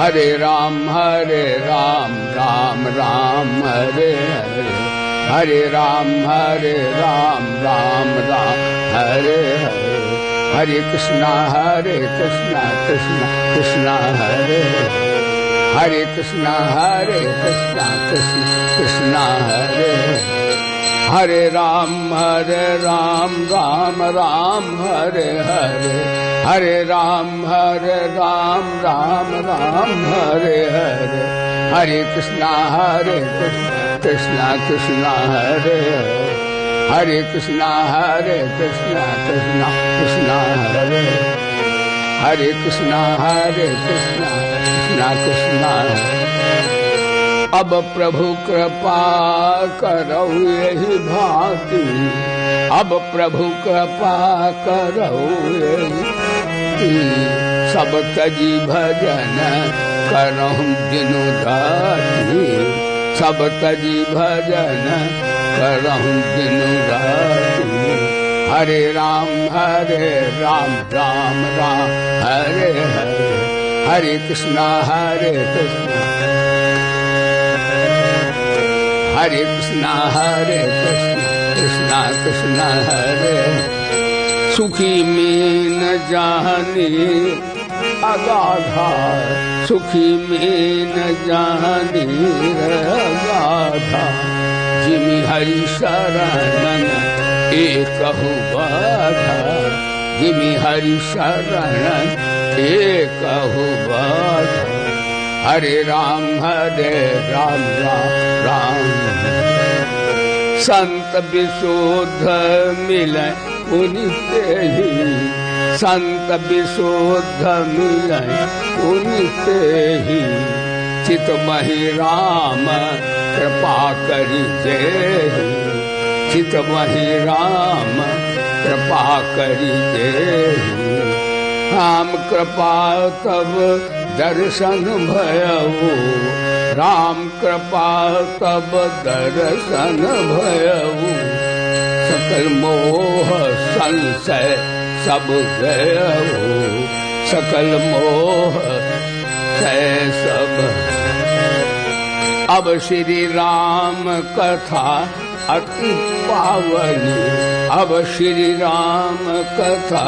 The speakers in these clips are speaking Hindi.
हरे राम राम राम हरे हरे, हरे राम राम राम हरे हरे, हरे कृष्णा कृष्णा कृष्णा हरे हरे, कृष्णा कृष्णा कृष्णा हरे हरे, राम राम राम हरे हरे, हरे राम राम हरे हरे, हरे कृष्णा कृष्णा कृष्णा हरे हरे, कृष्णा कृष्णा कृष्णा हरे हरे, कृष्णा कृष्णा कृष्णा हरे। अब प्रभु कृपा करो यही भांति, अब प्रभु कृपा करो यही, सब तजी भजन करहु दिनु राति, सब तजी भजन करहु दिनु राति, हरे राम राम हरे हरे, हरे कृष्णा कृष्णा कृष्णा कृष्णा हरे, सुखी मीन जानी अगाधा, सुखी मीन जानी अगाधा, जिमि हरि शरणन एकहु बाधा, जिमि हरि शरणन एकहु बाधा, हरे राम राम संत विशुद्ध मिले पुनिते ही, संत विशुद्ध मिले पुनिते ही, चितमहि राम कृपा करि जेहि, चितमहि राम कृपा करि जेहि, राम कृपा तब दर्शन भयऊ, राम कृपा तब दर्शन भयऊ, सकल मोह संशय सब गयऊ, सकल मोह संशय सब। अब श्री राम कथा अति पावनी, अब श्री राम कथा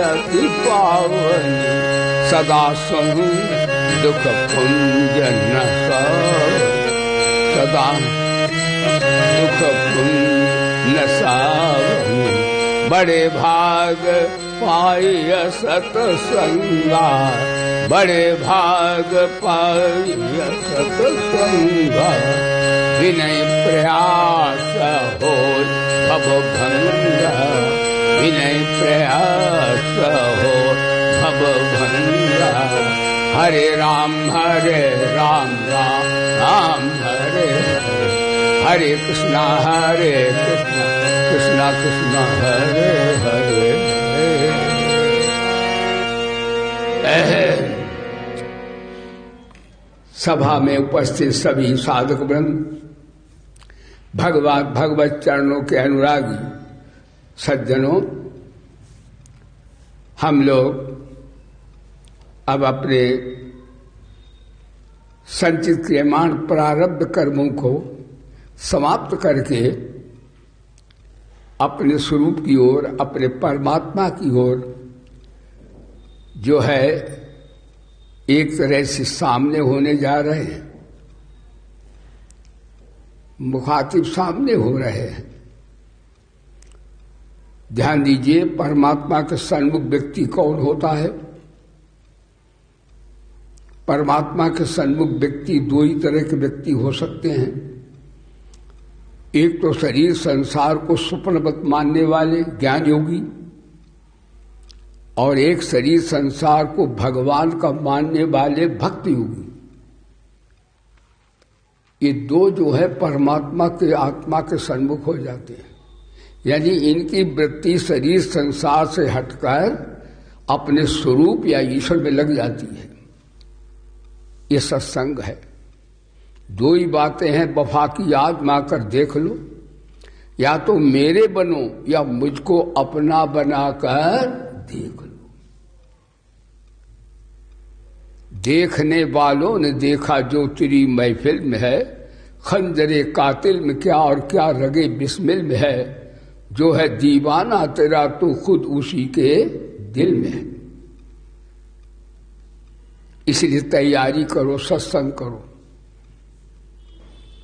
अति पावनी, सदा सुनु दुख पुंज नसावनी, सदा दुख पुंज नसावनी, बड़े भाग पाय सतसंगा, बड़े भाग पाय सतसंगा, विनय प्रयास हो भव भंगा, विनय प्रयास हो भव भंगा, हरे राम राम हरे हरे, हरे कृष्णा कृष्णा कृष्णा हरे हरे। सभा में उपस्थित सभी साधक वृंद, भगवत चरणों के अनुरागी सज्जनों, हम लोग अब अपने संचित क्रियमाण प्रारब्ध कर्मों को समाप्त करके अपने स्वरूप की ओर, अपने परमात्मा की ओर जो है एक तरह से सामने होने जा रहे हैं, मुखातिब सामने हो रहे हैं। ध्यान दीजिए, परमात्मा के सन्मुख व्यक्ति कौन होता है? परमात्मा के सन्मुख व्यक्ति दो ही तरह के व्यक्ति हो सकते हैं। एक तो शरीर संसार को स्वप्नवत मानने वाले ज्ञान योगी, और एक शरीर संसार को भगवान का मानने वाले भक्त योगी। ये दो जो है परमात्मा के आत्मा के सन्मुख हो जाते हैं, यानी इनकी वृत्ति शरीर संसार से हटकर अपने स्वरूप या ईश्वर में लग जाती है। ये सत्संग है। दो ही बातें हैं, वफा की याद में आकर देख लो, या तो मेरे बनो या मुझको अपना बनाकर देख लो। देखने वालों ने देखा जो तेरी महफिल में है, खंजरे कातिल में क्या और क्या रगे बिस्मिल में है, जो है दीवाना तेरा तो खुद उसी के दिल में है। इसलिए तैयारी करो, सत्संग करो।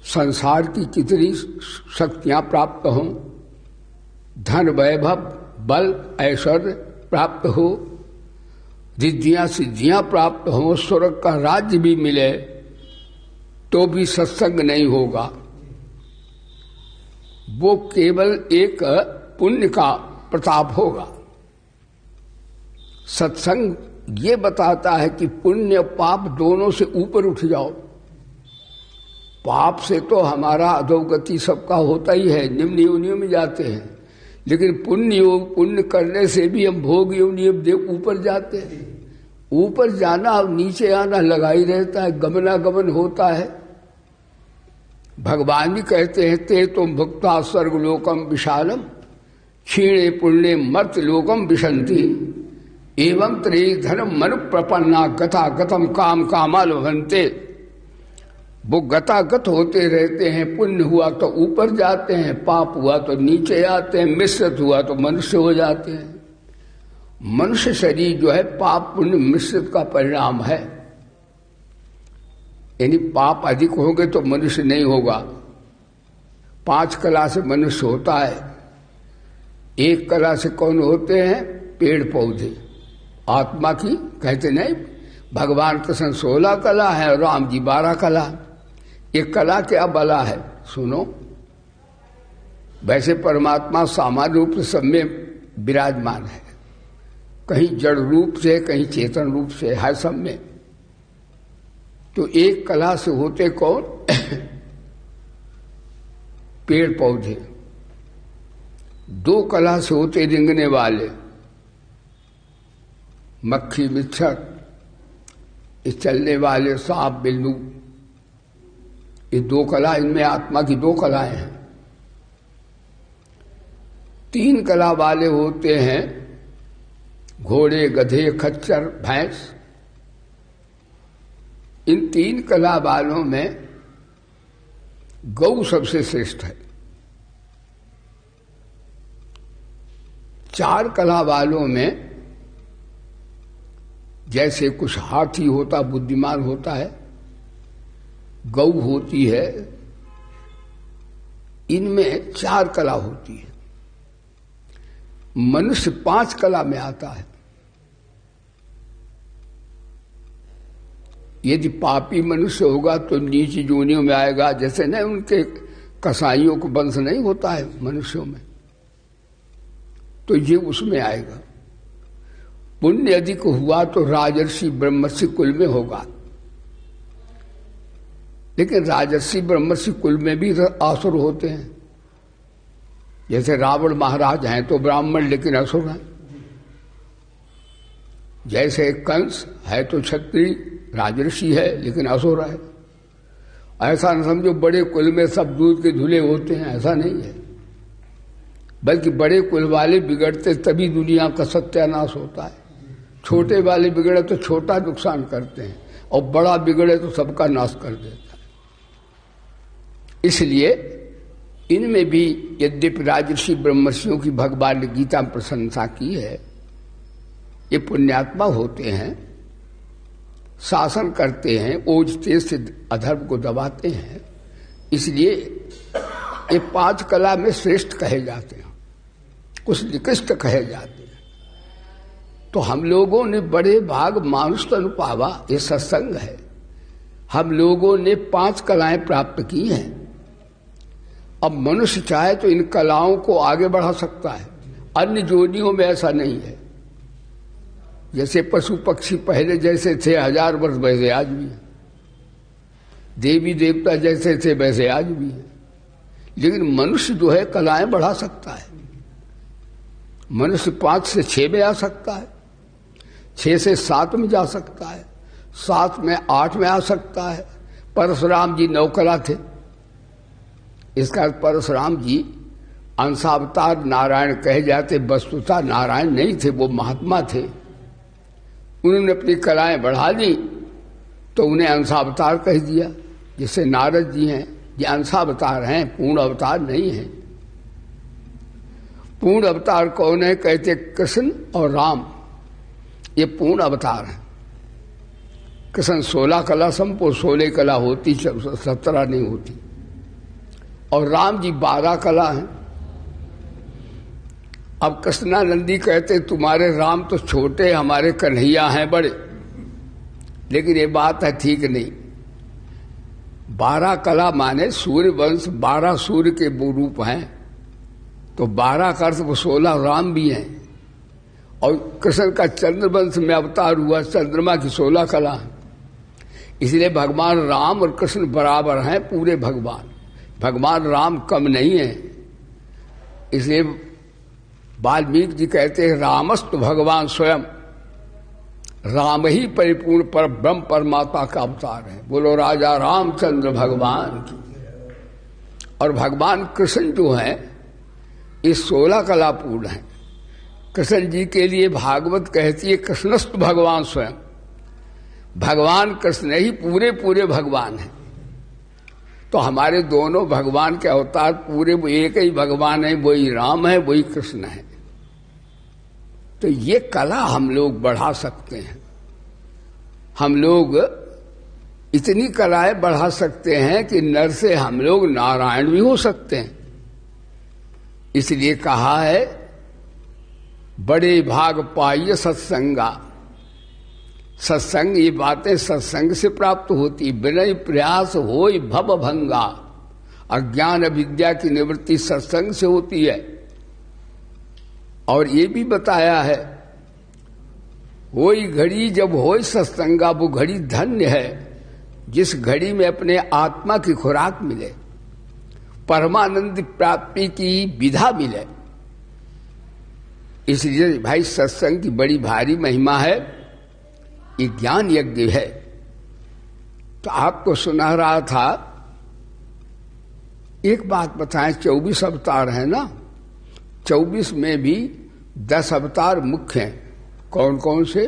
संसार की कितनी शक्तियां प्राप्त हों, धन वैभव बल ऐश्वर्य प्राप्त हो, रिद्धियां सिद्धियां प्राप्त हो, स्वर्ग का राज्य भी मिले, तो भी सत्संग नहीं होगा। वो केवल एक पुण्य का प्रताप होगा। सत्संग ये बताता है कि पुण्य पाप दोनों से ऊपर उठ जाओ। पाप से तो हमारा अधोगति सबका होता ही है, निम्न योनियों में जाते हैं, लेकिन पुण्य करने से भी हम भोग योनि ऊपर जाते हैं। ऊपर जाना और नीचे आना लगा ही रहता है, गमनागमन होता है। भगवान भी कहते हैं ते तुम भुक्ता स्वर्गलोकम विशालम क्षीणे पुण्य मर्त लोकम विशंति एवं त्रे धर्म मनु प्रपन्ना गता गतम काम कामाल भवन्ते। वो गतागत होते रहते हैं। पुण्य हुआ तो ऊपर जाते हैं, पाप हुआ तो नीचे आते हैं, मिश्रित हुआ तो मनुष्य हो जाते हैं। मनुष्य शरीर जो है पाप पुण्य मिश्रित का परिणाम है। यानी पाप अधिक होंगे तो मनुष्य नहीं होगा। 5 कला से मनुष्य होता है। 1 कला से कौन होते हैं? पेड़ पौधे। आत्मा की कहते नहीं, भगवान कृष्ण 16 कला है और राम जी 12 कला। एक कला क्या बला है? सुनो, वैसे परमात्मा सामान्य रूप से सब में विराजमान है, कहीं जड़ रूप से कहीं चेतन रूप से है सब में। तो एक कला से होते कौन? पेड़ पौधे। 2 कला से होते रेंगने वाले, मक्खी मच्छर, चलने वाले सांप बिल्लू। ये 2 कला, इनमें आत्मा की 2 कलाएं हैं। 3 कला वाले होते हैं घोड़े गधे खच्चर भैंस। इन 3 कला वालों में गौ सबसे श्रेष्ठ है। 4 कला वालों में जैसे कुछ हाथी होता बुद्धिमान होता है, गौ होती है। इनमें 4 कला होती है। मनुष्य 5 कला में आता है। यदि पापी मनुष्य होगा तो नीची जोनियों में आएगा, जैसे न उनके कसाईयों को वंश नहीं होता है मनुष्यों में, तो ये उसमें आएगा। पुण्य अधिक हुआ तो राजर्षि ब्रह्मर्षि कुल में होगा। लेकिन राजर्षि ब्रह्मर्षि कुल में भी असुर होते हैं। जैसे रावण महाराज हैं तो ब्राह्मण लेकिन असुर हैं। जैसे कंस है तो क्षत्रिय राजर्षि है लेकिन असुर है। ऐसा न समझो बड़े कुल में सब दूध के धुले होते हैं, ऐसा नहीं है। बल्कि बड़े कुल वाले बिगड़ते तभी दुनिया का सत्यानाश होता है। छोटे वाले बिगड़े तो छोटा नुकसान करते हैं और बड़ा बिगड़े तो सबका नाश कर देता है। इसलिए इनमें भी यद्यपि राजर्षि ब्रह्मर्षियों की भगवान ने गीता में प्रशंसा की है, ये पुण्यात्मा होते हैं, शासन करते हैं, ओज तेज से अधर्म को दबाते हैं। इसलिए ये 5 कला में श्रेष्ठ कहे जाते हैं, कुछ निकृष्ट कहे जाते हैं। तो हम लोगों ने बड़े भाग मानुष तनु पावा, ये सत्संग है। हम लोगों ने 5 कलाएं प्राप्त की हैं। अब मनुष्य चाहे तो इन कलाओं को आगे बढ़ा सकता है। अन्य जोनियों में ऐसा नहीं है। जैसे पशु पक्षी पहले जैसे थे 1000 वर्ष, वैसे आज भी है। देवी देवता जैसे थे वैसे आज भी है। लेकिन मनुष्य जो है कलाएं बढ़ा सकता है। मनुष्य 5 से 6 में आ सकता है, 6 से 7 में जा सकता है, 7 में 8 में आ सकता है। परशुराम जी 9 कला थे। इसका परशुराम जी अंशावतार नारायण कहे जाते, वस्तुतः नारायण नहीं थे, वो महात्मा थे। उन्होंने अपनी कलाएं बढ़ा दी तो उन्हें अंशावतार कह दिया। जैसे नारद जी हैं, ये अंशावतार हैं, पूर्ण अवतार नहीं हैं। पूर्ण अवतार कौन है? कहते कृष्ण और राम, ये पूर्ण अवतार हैं। कृष्ण 16 कला संपो, 16 कला होती, 17 नहीं होती। और राम जी 12 कला हैं। अब कृष्णानंदी कहते तुम्हारे राम तो छोटे, हमारे कन्हैया हैं बड़े। लेकिन ये बात है ठीक नहीं। 12 कला माने सूर्य वंश, 12 सूर्य के वो रूप हैं, तो 12 का अर्थ 16 राम भी हैं। और कृष्ण का चंद्रवंश में अवतार हुआ, चंद्रमा की 16 कला है। इसलिए भगवान राम और कृष्ण बराबर हैं, पूरे भगवान। भगवान राम कम नहीं है। इसलिए वाल्मीकि जी कहते हैं रामस्तु भगवान स्वयं, राम ही परिपूर्ण पर ब्रह्म परमात्मा का अवतार है। बोलो राजा रामचंद्र भगवान की। और भगवान कृष्ण जो है इस 16 कला पूर्ण है। कृष्ण जी के लिए भागवत कहती है कृष्णस्तु भगवान स्वयं, भगवान कृष्ण ही पूरे पूरे भगवान हैं। तो हमारे दोनों भगवान के अवतार पूरे एक ही भगवान है, वही राम है, वही कृष्ण है। तो ये कला हम लोग बढ़ा सकते हैं। हम लोग इतनी कलाएं बढ़ा सकते हैं कि नर से हम लोग नारायण भी हो सकते हैं। इसलिए कहा है बड़े भाग पाइए सत्संगा। सत्संग, ये बातें सत्संग से प्राप्त होती। विनय प्रयास होय भव भंगा। अज्ञान अविद्या की निवृत्ति सत्संग से होती है। और ये भी बताया है वही घड़ी जब होय सत्संगा, वो घड़ी धन्य है जिस घड़ी में अपने आत्मा की खुराक मिले, परमानंद प्राप्ति की विधा मिले। इसलिए भाई सत्संग की बड़ी भारी महिमा है। ये ज्ञान यज्ञ है। तो आपको सुना रहा था, एक बात बताएं, 24 अवतार है ना, 24 में भी 10 अवतार मुख्य हैं। कौन कौन से?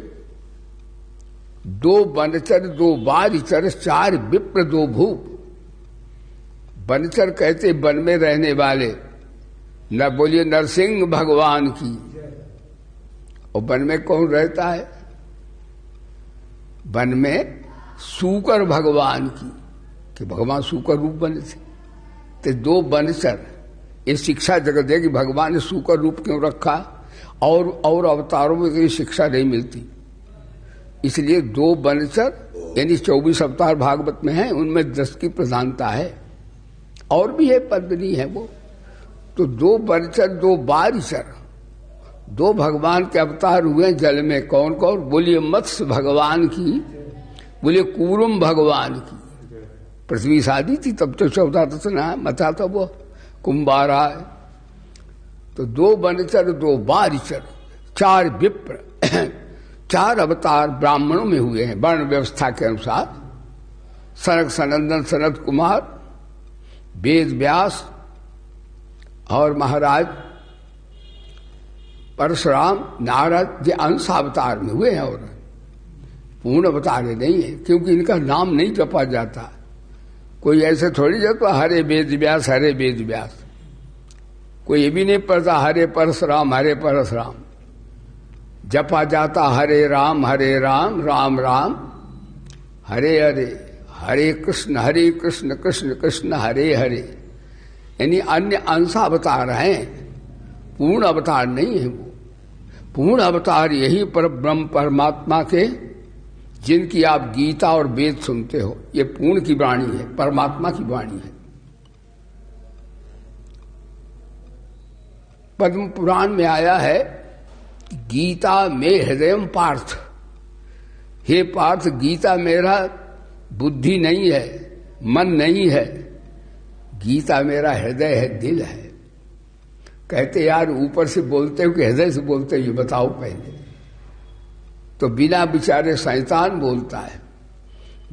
2 वनचर, 2 बारिचर, 4 विप्र, 2 भूप। वनचर कहते वन में रहने वाले, न बोलिए नरसिंह भगवान की। और वन में कौन रहता है? वन में सूकर भगवान की, कि भगवान सूकर रूप बने थे। तो 2 वनचर, ये शिक्षा जगत है कि भगवान ने सूकर रूप क्यों रखा, और अवतारों में कोई शिक्षा नहीं मिलती। इसलिए 2 वनचर यानी 24 अवतार भागवत में हैं, उनमें 10 की प्रधानता है। और भी है, पद्मनी है वो। तो 2 वनचर, 2 बारिचर, 2 भगवान के अवतार हुए जल में। कौन कौन? बोलिए मत्स्य भगवान की, बोलिए कूर्म भगवान की। पृथ्वी शादी थी तब तो 14 रत्न मचा था वो कुंभारा है। तो 2 वनचर, 2 बारिचर, 4 विप्र, 4 अवतार ब्राह्मणों में हुए हैं वर्ण व्यवस्था के अनुसार। सनक सनंदन सनत कुमार, वेद व्यास और महाराज परशुराम, नारद, ये अंश अवतार में हुए हैं। और पूर्ण अवतार नहीं है, क्योंकि इनका नाम नहीं जपा जाता। कोई ऐसे थोड़ी जपता हरे वेद व्यास, हरे वेद व्यास। कोई ये भी नहीं पढ़ता हरे परशुराम, हरे परशुराम। जपा जाता हरे राम, राम राम, हरे हरे, हरे कृष्ण, कृष्ण कृष्ण, हरे हरे। यानी अन्य अंश अवतार हैं, पूर्ण अवतार नहीं है वो। पूर्ण अवतार यही पर ब्रह्म परमात्मा के, जिनकी आप गीता और वेद सुनते हो, ये पूर्ण की वाणी है, परमात्मा की वाणी है। पद्म पुराण में आया है गीता में हृदयम पार्थ। हे पार्थ, गीता मेरा बुद्धि नहीं है, मन नहीं है, गीता मेरा हृदय है, दिल है। कहते यार ऊपर से बोलते हो कि हृदय से बोलते हो, ये बताओ पहले। तो बिना विचारे शैतान बोलता है,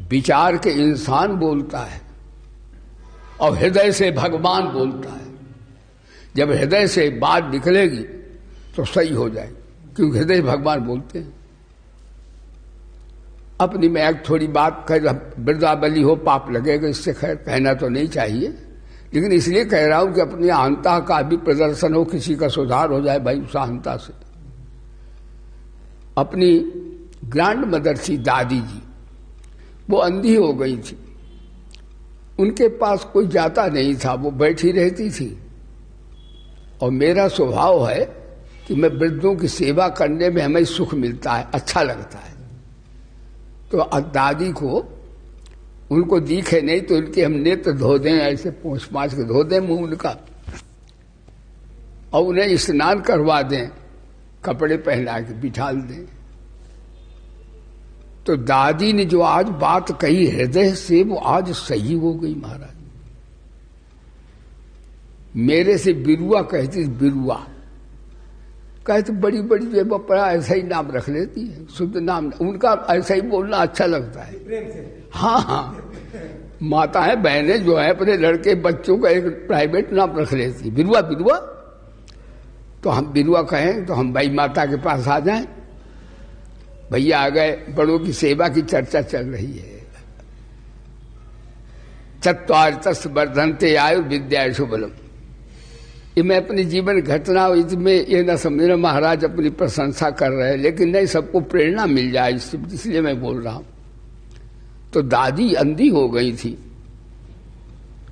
विचार के इंसान बोलता है, और हृदय से भगवान बोलता है। जब हृदय से बात निकलेगी तो सही हो जाए, क्योंकि हृदय भगवान बोलते हैं। अपनी में एक थोड़ी बात कह, वृद्धावली हो पाप लगेगा, इससे खैर कहना तो नहीं चाहिए, लेकिन इसलिए कह रहा हूं कि अपनी अहंता का भी प्रदर्शन हो, किसी का सुधार हो जाए भाई उस अहंता से। अपनी ग्रैंड मदर थी दादी जी, वो अंधी हो गई थी, उनके पास कोई जाता नहीं था, वो बैठी रहती थी। और मेरा स्वभाव है कि मैं वृद्धों की सेवा करने में हमें सुख मिलता है, अच्छा लगता है। तो दादी को उनको दिखे नहीं तो उनके हम नेत्र धो दें, ऐसे पोंछ पाँच के धो दें मुंह उनका, और उन्हें स्नान करवा दें, कपड़े पहना के बिठा दें। तो दादी ने जो आज बात कही हृदय से, वो आज सही हो गई महाराज। मेरे से बिरुआ कहती, बिरुआ कहते बड़ी बड़ी जो बपड़ा ऐसा ही नाम रख लेती है, शुद्ध नाम, उनका ऐसा ही बोलना अच्छा लगता है। हाँ हाँ, माताएं बहनें जो है अपने लड़के बच्चों का एक प्राइवेट नाम रख लेती, बिरुआ बिरुआ। तो हम बिरुआ कहें तो हम भाई माता के पास आ जाएं, भैया आ गए, बड़ों की सेवा की चर्चा चल रही है। चत्वार तस् वर्धन्ते आयु विद्या शुभलम, ये मैं अपने जीवन घटना में ये न समझना महाराज अपनी प्रशंसा कर रहे हैं, लेकिन नहीं, सबको प्रेरणा मिल जाए इसलिए मैं बोल रहा हूं। तो दादी अंधी हो गई थी,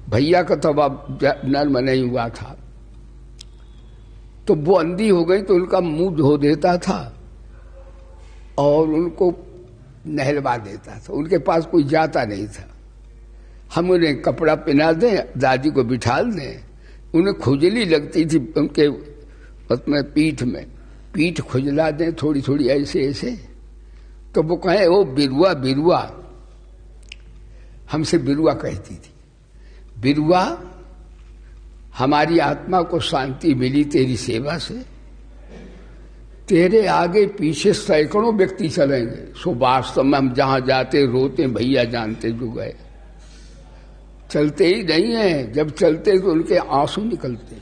भैया का तो अब जन्म नहीं हुआ था, तो वो अंधी हो गई तो उनका मुंह धो देता था और उनको नहलवा देता था, उनके पास कोई जाता नहीं था। हम उन्हें कपड़ा पहना दें, दादी को बिठा दें, उन्हें खुजली लगती थी उनके मतलब पीठ में, पीठ खुजला दें थोड़ी थोड़ी ऐसे ऐसे, तो वो कहें ओ बिरुआ बिरुआ, हमसे बिरुआ कहती थी। बिरुआ, हमारी आत्मा को शांति मिली तेरी सेवा से, तेरे आगे पीछे सैकड़ों व्यक्ति चलेंगे, सो वास्तव में हम जहां जाते रोते भैया जानते जो गए, चलते ही नहीं है, जब चलते तो उनके आंसू निकलते।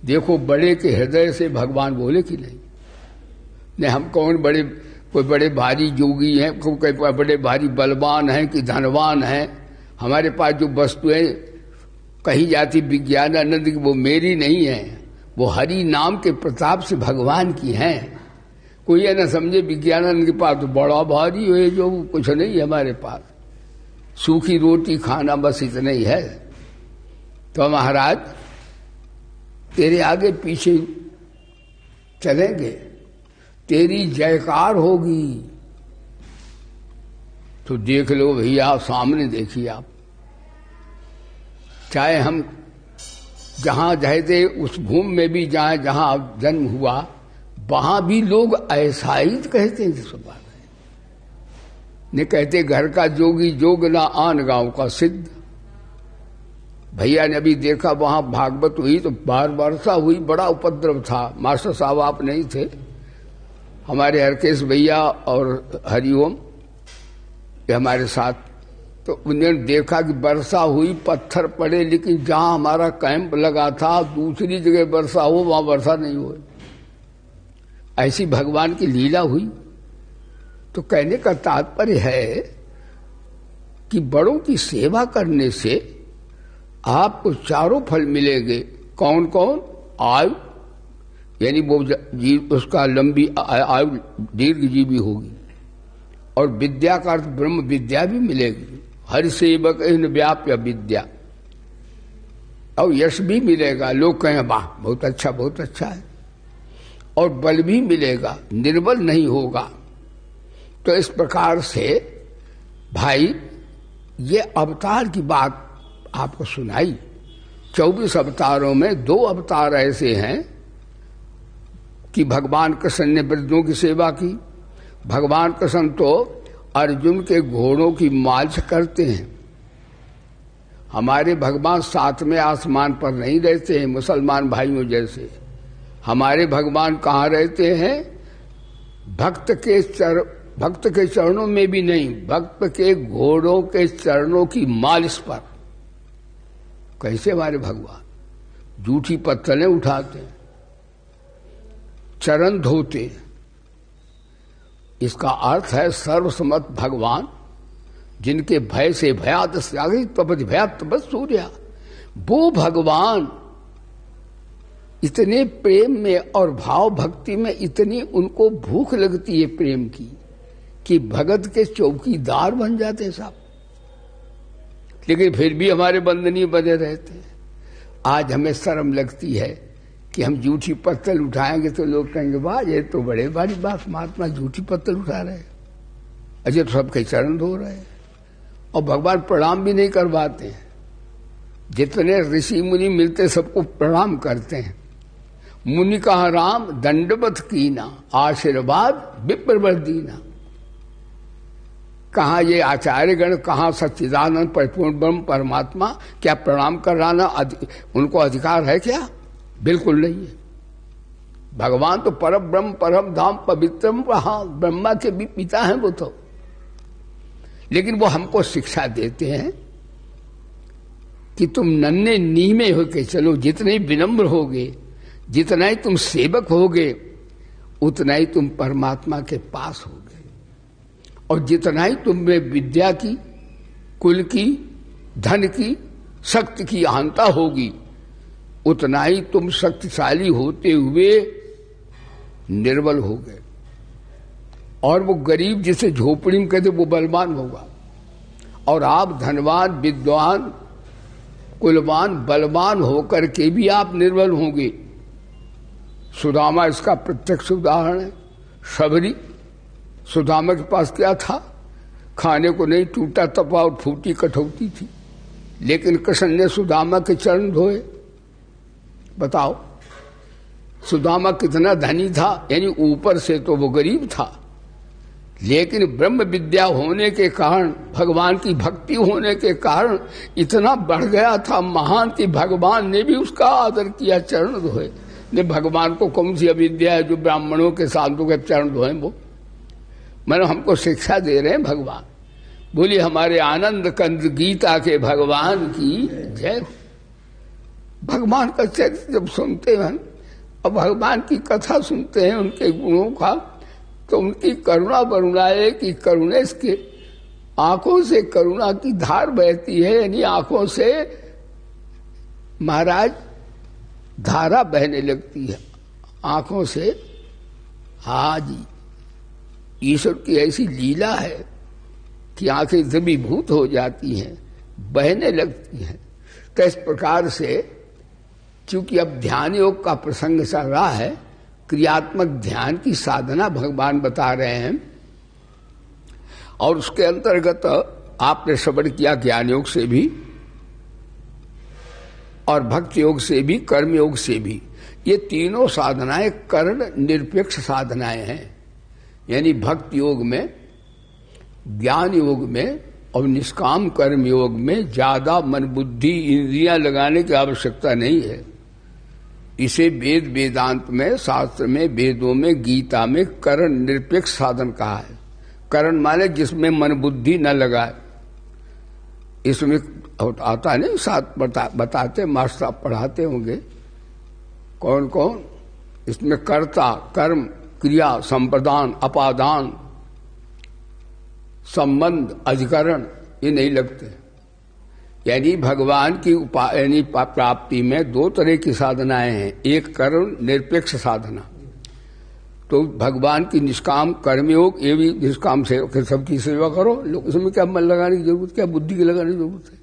देखो बड़े के हृदय से भगवान बोले कि नहीं, हम कौन बड़े, कोई बड़े भारी जोगी हैं, कोई बड़े भारी बलवान हैं कि धनवान हैं, हमारे पास जो वस्तुएं कही जाती विज्ञानानंद की, वो मेरी नहीं है, वो हरि नाम के प्रताप से भगवान की हैं। कोई ये ना समझे विज्ञानानंद के पास तो बड़ा भारी है, जो कुछ नहीं है हमारे पास, सूखी रोटी खाना बस इतना ही है। तो महाराज तेरे आगे पीछे चलेंगे, तेरी जयकार होगी, तो देख लो भैया, सामने देखिए आप, चाहे हम जहां जाते उस भूमि में भी जाए जहां जन्म हुआ, वहां भी लोग ऐसा ही कहते हैं। सब बात ने कहते घर का जोगी जोग ना आन गांव का सिद्ध। भैया ने अभी देखा वहां भागवत हुई तो बार वर्षा हुई, बड़ा उपद्रव था। मास्टर साहब आप नहीं थे, हमारे हरकेश भैया और हरिओम ये हमारे साथ, तो उन्होंने देखा कि वर्षा हुई, पत्थर पड़े, लेकिन जहां हमारा कैंप लगा था दूसरी जगह वर्षा हो, वहां वर्षा नहीं हुई। ऐसी भगवान की लीला हुई। तो कहने का तात्पर्य है कि बड़ों की सेवा करने से आपको चारों फल मिलेंगे। कौन कौन? आयु, यानी वो उसका लंबी आयु दीर्घ जीवी होगी, और विद्या का अर्थ ब्रह्म विद्या भी मिलेगी, हरि सेवक इन व्याप्य विद्या, और यश भी मिलेगा, लोग कहें वाह बहुत अच्छा है, और बल भी मिलेगा, निर्बल नहीं होगा। तो इस प्रकार से भाई ये अवतार की बात आपको सुनाई। 24 अवतारों में 2 अवतार ऐसे हैं कि भगवान कृष्ण ने वृद्धों की सेवा की। भगवान कृष्ण तो अर्जुन के घोड़ों की मालिश करते हैं। हमारे भगवान 7वें आसमान पर नहीं रहते हैं मुसलमान भाइयों जैसे। हमारे भगवान कहाँ रहते हैं? भक्त के चरणों में भी नहीं, भक्त के घोड़ों के चरणों की मालिश पर। कैसे हमारे भगवान? जूठी पत्तलें उठाते, चरण धोते, इसका अर्थ है सर्वसम्मत भगवान, जिनके भय से भयात त्यागी तपज भयात तपज सूर्या। वो भगवान इतने प्रेम में और भाव भक्ति में इतनी उनको भूख लगती है प्रेम की कि भगत के चौकीदार बन जाते हैं साहब। लेकिन फिर भी हमारे बंधनी बने रहते हैं। आज हमें शर्म लगती है कि हम जूठी पत्तल उठाएंगे तो लोग कहेंगे वाह ये तो बड़े बड़ी बात, महात्मा जूठी पत्तल उठा रहे हैं, अजय तो सबके चरण धो रहे हैं। और भगवान प्रणाम भी नहीं करवाते हैं। जितने ऋषि मुनि मिलते सबको प्रणाम करते हैं। मुनि कहा राम दंडवत कीना, आशीर्वाद विप्रवर दीना। कहाँ ये आचार्यगण, कहाँ सच्चिदानंद परिपूर्ण ब्रह्म परमात्मा, क्या प्रणाम कराना उनको अधिकार है क्या? बिल्कुल नहीं है। भगवान तो परम ब्रह्म परम धाम पवित्रम, हाँ ब्रह्मा के भी पिता हैं वो तो। लेकिन वो हमको शिक्षा देते हैं कि तुम नन्हे नीमे होके चलो, जितने विनम्र होगे, जितना ही तुम सेवक होगे, उतना ही तुम परमात्मा के पास होगे। और जितना ही तुम में विद्या की, कुल की, धन की, शक्ति की अहंता होगी, उतना ही तुम शक्तिशाली होते हुए निर्बल होगे। और वो गरीब जिसे झोपड़ी में कहते वो बलवान होगा, और आप धनवान विद्वान कुलवान बलवान होकर के भी आप निर्बल होंगे। सुदामा इसका प्रत्यक्ष उदाहरण है। शबरी, सुदामा के पास क्या था? खाने को नहीं, टूटा तपा और फूटी कठौती थी, लेकिन कृष्ण ने सुदामा के चरण धोए। बताओ सुदामा कितना धनी था, यानी ऊपर से तो वो गरीब था, लेकिन ब्रह्म विद्या होने के कारण, भगवान की भक्ति होने के कारण इतना बढ़ गया था महान कि भगवान ने भी उसका आदर किया, चरण धोए। ने भगवान को कौन सी अविद्या है जो ब्राह्मणों के साधु के चरण धोए? वो मैंने हमको शिक्षा दे रहे हैं भगवान। बोलिए हमारे आनंद कंद गीता के भगवान की जय। भगवान का चरित्र जब सुनते हैं और भगवान की कथा सुनते हैं उनके गुणों का, तो उनकी करुणा वरुणा है कि करुणेश के आंखों से करुणा की धार बहती है, यानी आंखों से महाराज धारा बहने लगती है, आंखों से। हाँ जी, ईश्वर की ऐसी लीला है कि आंखें द्रवीभूत हो जाती हैं, बहने लगती हैं। तो इस प्रकार से चूंकि अब ध्यान योग का प्रसंग चल रहा है, क्रियात्मक ध्यान की साधना भगवान बता रहे हैं, और उसके अंतर्गत आपने श्रवण किया ज्ञान योग से भी और भक्ति योग से भी, कर्म योग से भी। ये तीनों साधनाएं कर्ण निरपेक्ष साधनाएं हैं, यानी भक्ति योग में, ज्ञान योग में और निष्काम कर्म योग में ज्यादा मन बुद्धि इंद्रियां लगाने की आवश्यकता नहीं है। इसे वेद वेदांत में, शास्त्र में, वेदों में, गीता में कर्ण निरपेक्ष साधन कहा है। कर्ण माने जिसमें मन बुद्धि न लगाए। इसमें आता नहीं, साथ बताते मास्टर पढ़ाते होंगे कौन कौन। इसमें कर्ता, कर्म, क्रिया, संप्रदान, अपादान, संबंध, अधिकरण ये नहीं लगते। यानी भगवान की यानी प्राप्ति में दो तरह की साधनाएं हैं। एक कर्ण निरपेक्ष साधना, तो भगवान की निष्काम कर्मयोग, ये भी निष्काम से सबकी सेवा करो। लोग इसमें क्या मन लगाने की जरूरत, क्या बुद्धि की लगाने की जरूरत है?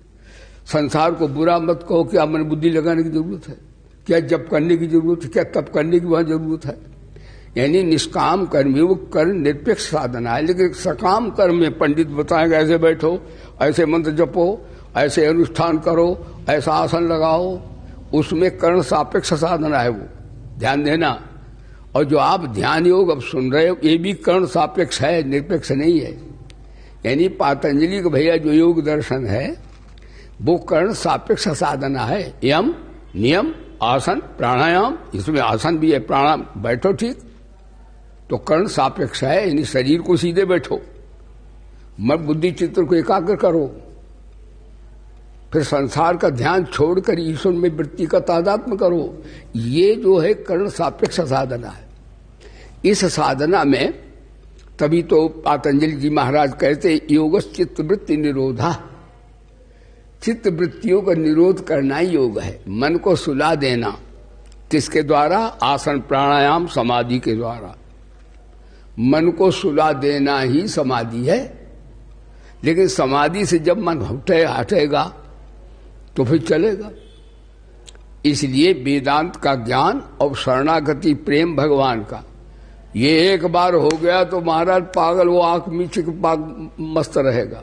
संसार को बुरा मत कहो, क्या मन बुद्धि लगाने की जरूरत है? क्या जप करने की जरूरत है? क्या तप करने की वहां जरूरत है? यानी निष्काम कर्मयोग कर्ण निरपेक्ष साधना है। लेकिन सकाम कर्म में पंडित बताएंगे ऐसे बैठो, ऐसे मंत्र जपो, ऐसे अनुष्ठान करो, ऐसा आसन लगाओ, उसमें कर्ण सापेक्ष साधना है, वो ध्यान देना। और जो आप ध्यान योग अब सुन रहे हो ये भी कर्ण सापेक्ष है, निरपेक्ष नहीं है। यानी पातंजलि का भैया जो योग दर्शन है वो कर्ण सापेक्ष साधना है। यम, नियम, आसन, प्राणायाम, इसमें आसन भी है, प्राणायाम, बैठो ठीक, तो कर्ण सापेक्ष है। यानी शरीर को सीधे बैठो, मन बुद्धि चित्त को एकाग्र करो, फिर संसार का ध्यान छोड़कर ईश्वर में वृत्ति का तादात्म्य करो। ये जो है कर्ण सापेक्ष साधना है। इस साधना में तभी तो पतंजलि जी महाराज कहते योगस् चित्तवृत्ति निरोधा, चित्त वृत्तियों का निरोध करना ही योग है। मन को सुला देना, किसके द्वारा? आसन प्राणायाम समाधि के द्वारा मन को सुला देना ही समाधि है। लेकिन समाधि से जब मन हटेगा तो फिर चलेगा। इसलिए वेदांत का ज्ञान और शरणागति प्रेम भगवान का, ये एक बार हो गया तो महाराज पागल, वो आंख मीचे मस्त रहेगा।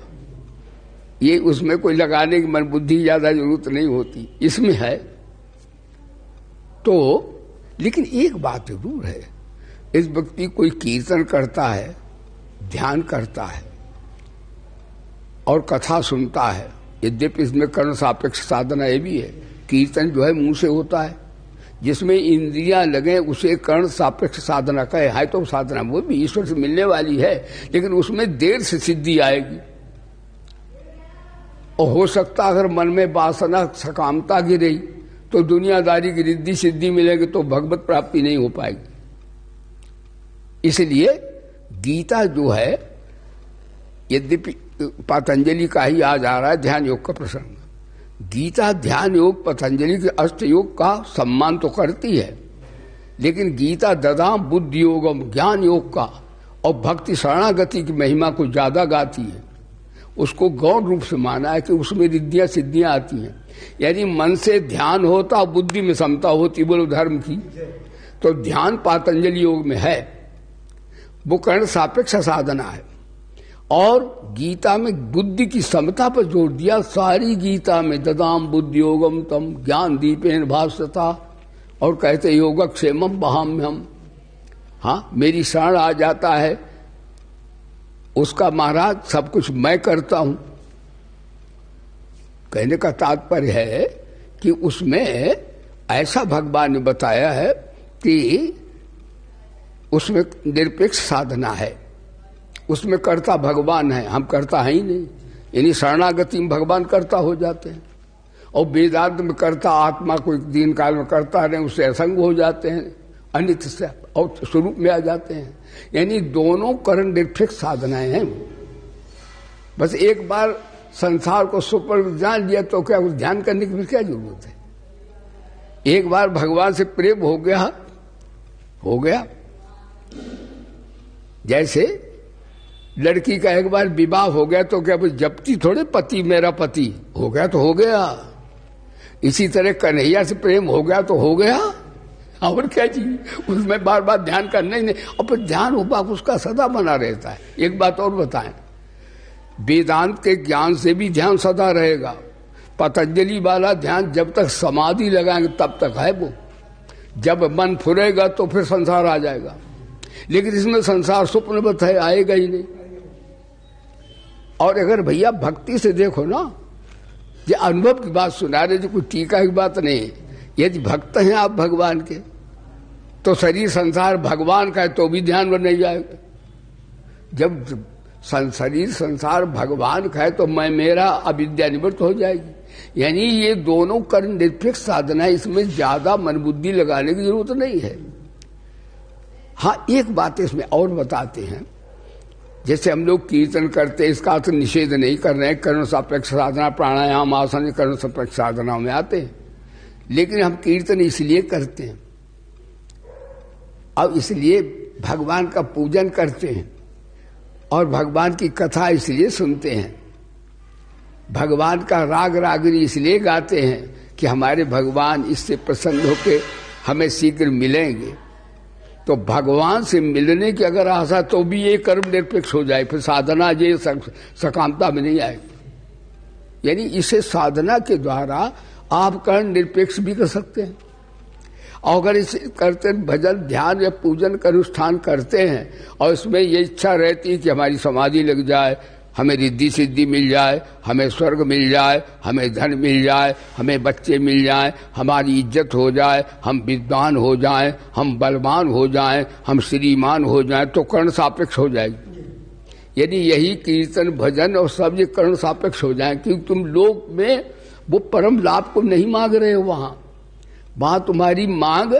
ये उसमें कोई लगाने की मन बुद्धि ज्यादा जरूरत नहीं होती, इसमें है तो। लेकिन एक बात जरूर है, इस व्यक्ति कोई कीर्तन करता है, ध्यान करता है और कथा सुनता है, यद्यपि इसमें कर्ण सापेक्ष साधना ये भी है। कीर्तन जो है मुंह से होता है, जिसमें इंद्रियां लगे उसे कर्ण सापेक्ष साधना कहे, है तो साधना वो भी ईश्वर से मिलने वाली है, लेकिन उसमें देर से सिद्धि आएगी। और हो सकता अगर मन में वासना सकामता गिरी तो दुनियादारी की रिद्धि सिद्धि मिलेगी तो भगवत प्राप्ति नहीं हो पाएगी। इसलिए गीता जो है, यद्यपि पतंजलि का ही आ जा रहा है ध्यान योग का प्रसंग, गीता ध्यान योग पतंजलि के अष्ट योग का सम्मान तो करती है, लेकिन गीता ददाम बुद्धि योगम ज्ञान योग का और भक्ति शरणागति की महिमा को ज्यादा गाती है। उसको गौण रूप से माना है कि उसमें रिद्धियां सिद्धियां आती हैं, यानी मन से ध्यान होता, बुद्धि में समता होती, बोलो धर्म की। तो ध्यान पतंजलि योग में है, वो कर्ण सापेक्ष साधना है। और गीता में बुद्धि की समता पर जोर दिया, सारी गीता में ददाम बुद्धि योगम तम ज्ञान दीपेन भास्वता, और कहते योगक्षेमम वहाम्यहम्। हाँ, मेरी शरण आ जाता है उसका महाराज सब कुछ मैं करता हूं। कहने का तात्पर्य है कि उसमें ऐसा भगवान ने बताया है कि उसमें निरपेक्ष साधना है, उसमें कर्ता भगवान है, हम कर्ता है ही नहीं। यानी शरणागति में भगवान कर्ता हो जाते हैं, और वेदांत में कर्ता आत्मा को दिन काल में करता रहे, उससे असंग हो जाते हैं, अनित्य से और स्वरूप में आ जाते हैं। यानी दोनों कर्ण निरपेक्ष साधनाएं हैं। बस एक बार संसार को सुपर जान लिया तो क्या उस ध्यान करने की भी क्या जरूरत है? एक बार भगवान से प्रेम हो गया। जैसे लड़की का एक बार विवाह हो गया तो क्या जबकि थोड़े पति मेरा पति हो गया तो हो गया। इसी तरह कन्हैया से प्रेम हो गया तो हो गया, और क्या चाहिए? उसमें बार बार ध्यान करना ही नहीं, और फिर ध्यान उपाक उसका सदा बना रहता है। एक बात और बताएं, वेदांत के ज्ञान से भी ध्यान सदा रहेगा। पतंजलि वाला ध्यान जब तक समाधि लगाएंगे तब तक है वो, जब मन फुरेगा तो फिर संसार आ जाएगा। लेकिन इसमें संसार स्वप्नवत है, आएगा ही नहीं। और अगर भैया भक्ति से देखो ना, ये अनुभव की बात सुना रहे, जो कोई टीका की बात नहीं। यदि भक्त हैं आप भगवान के तो शरीर संसार भगवान का है तो भी ध्यान में नहीं जाएगा। जब शरीर संसार भगवान का है तो मैं मेरा अविद्या निवृत्त हो जाएगी। यानी ये दोनों कर्ण निरपेक्ष साधना है, इसमें ज्यादा मन बुद्धि लगाने की जरूरत नहीं है। हाँ, एक बात इसमें और बताते हैं, जैसे हम लोग कीर्तन करते हैं, इसका अर्थ निषेध नहीं कर रहे हैं, कर्ण सापेक्ष साधना प्राणायाम आसन कर्ण सापेक्ष साधना में आते हैं, लेकिन हम कीर्तन इसलिए करते हैं, अब इसलिए भगवान का पूजन करते हैं और भगवान की कथा इसलिए सुनते हैं, भगवान का राग रागिनी इसलिए गाते हैं कि हमारे भगवान इससे प्रसन्न होकर हमें शीघ्र मिलेंगे। तो भगवान से मिलने की अगर आशा तो भी ये कर्म निरपेक्ष हो जाए, फिर साधना ये सकामता में नहीं आएगी। यानी इसे साधना के द्वारा आप कर्ण निरपेक्ष भी कर सकते हैं। और अगर इसे करते भजन ध्यान या पूजन का अनुष्ठान करते हैं और इसमें ये इच्छा रहती है कि हमारी समाधि लग जाए, हमें रिद्धि सिद्धि मिल जाए, हमें स्वर्ग मिल जाए, हमें धन मिल जाए, हमें बच्चे मिल जाए, हमारी इज्जत हो जाए, हम विद्वान हो जाएं, हम बलवान हो जाएं, हम श्रीमान हो जाएं, तो कर्ण सापेक्ष हो जाएगी। यदि यही कीर्तन भजन और सब ये कर्ण सापेक्ष हो जाए, क्योंकि तुम लोग में वो परम लाभ को नहीं मांग रहे हो, वहां तुम्हारी मांग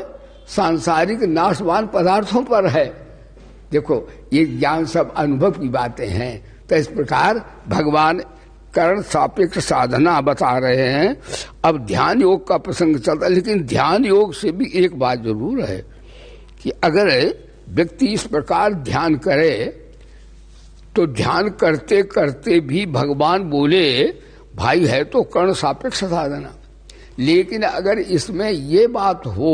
सांसारिक नाशवान पदार्थों पर है। देखो ये ज्ञान सब अनुभव की बातें हैं। तो इस प्रकार भगवान कर्ण सापेक्ष साधना बता रहे हैं। अब ध्यान योग का प्रसंग चलता है, लेकिन ध्यान योग से भी एक बात जरूर है कि अगर व्यक्ति इस प्रकार ध्यान करे तो ध्यान करते करते भी भगवान बोले भाई है तो कर्ण सापेक्ष साधना, लेकिन अगर इसमें ये बात हो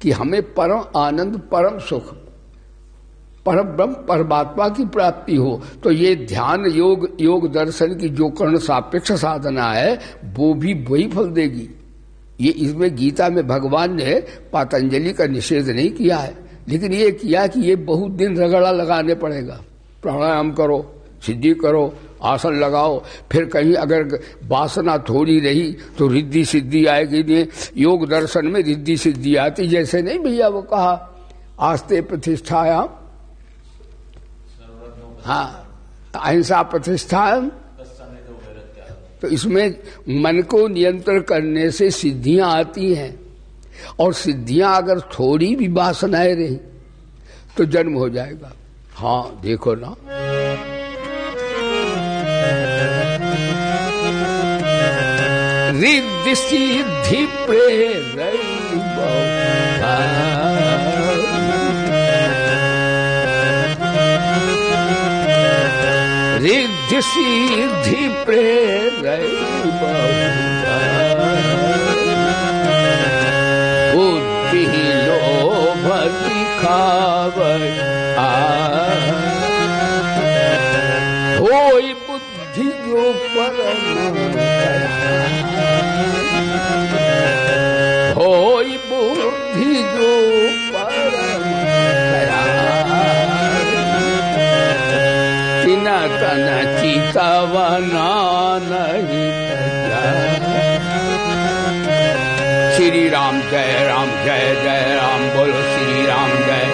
कि हमें परम आनंद, परम सुख, परम ब्रह्म परमात्मा की प्राप्ति हो, तो ये ध्यान योग दर्शन की जो कर्ण सापेक्ष साधना है वो भी वही फल देगी। ये इसमें गीता में भगवान ने पतंजलि का निषेध नहीं किया है, लेकिन ये किया कि ये बहुत दिन रगड़ा लगाने पड़ेगा। प्राणायाम करो, सिद्धि करो, आसन लगाओ, फिर कहीं अगर वासना थोड़ी रही तो रिद्धि सिद्धि आएगी। नहीं, योग दर्शन में रिद्धि सिद्धि आती, जैसे नहीं भैया वो कहा आस्ते प्रतिष्ठाया, हाँ अहिंसा प्रतिष्ठा, तो इसमें मन को नियंत्रण करने से सिद्धियां आती हैं, और सिद्धियां अगर थोड़ी भी वासनाएं रही तो जन्म हो जाएगा। हाँ देखो ना, रिद्धि सिद्धि प्रेरणा, रिद्धि सिद्धि प्रेरणा, बुद्धि लोभ दिखावे, होई बुद्धि जो परम, होई बुद्धि जो परम, तिना तना चितवना नहीं तजा। श्री राम जय राम, जय जय राम, बोलो श्री राम जय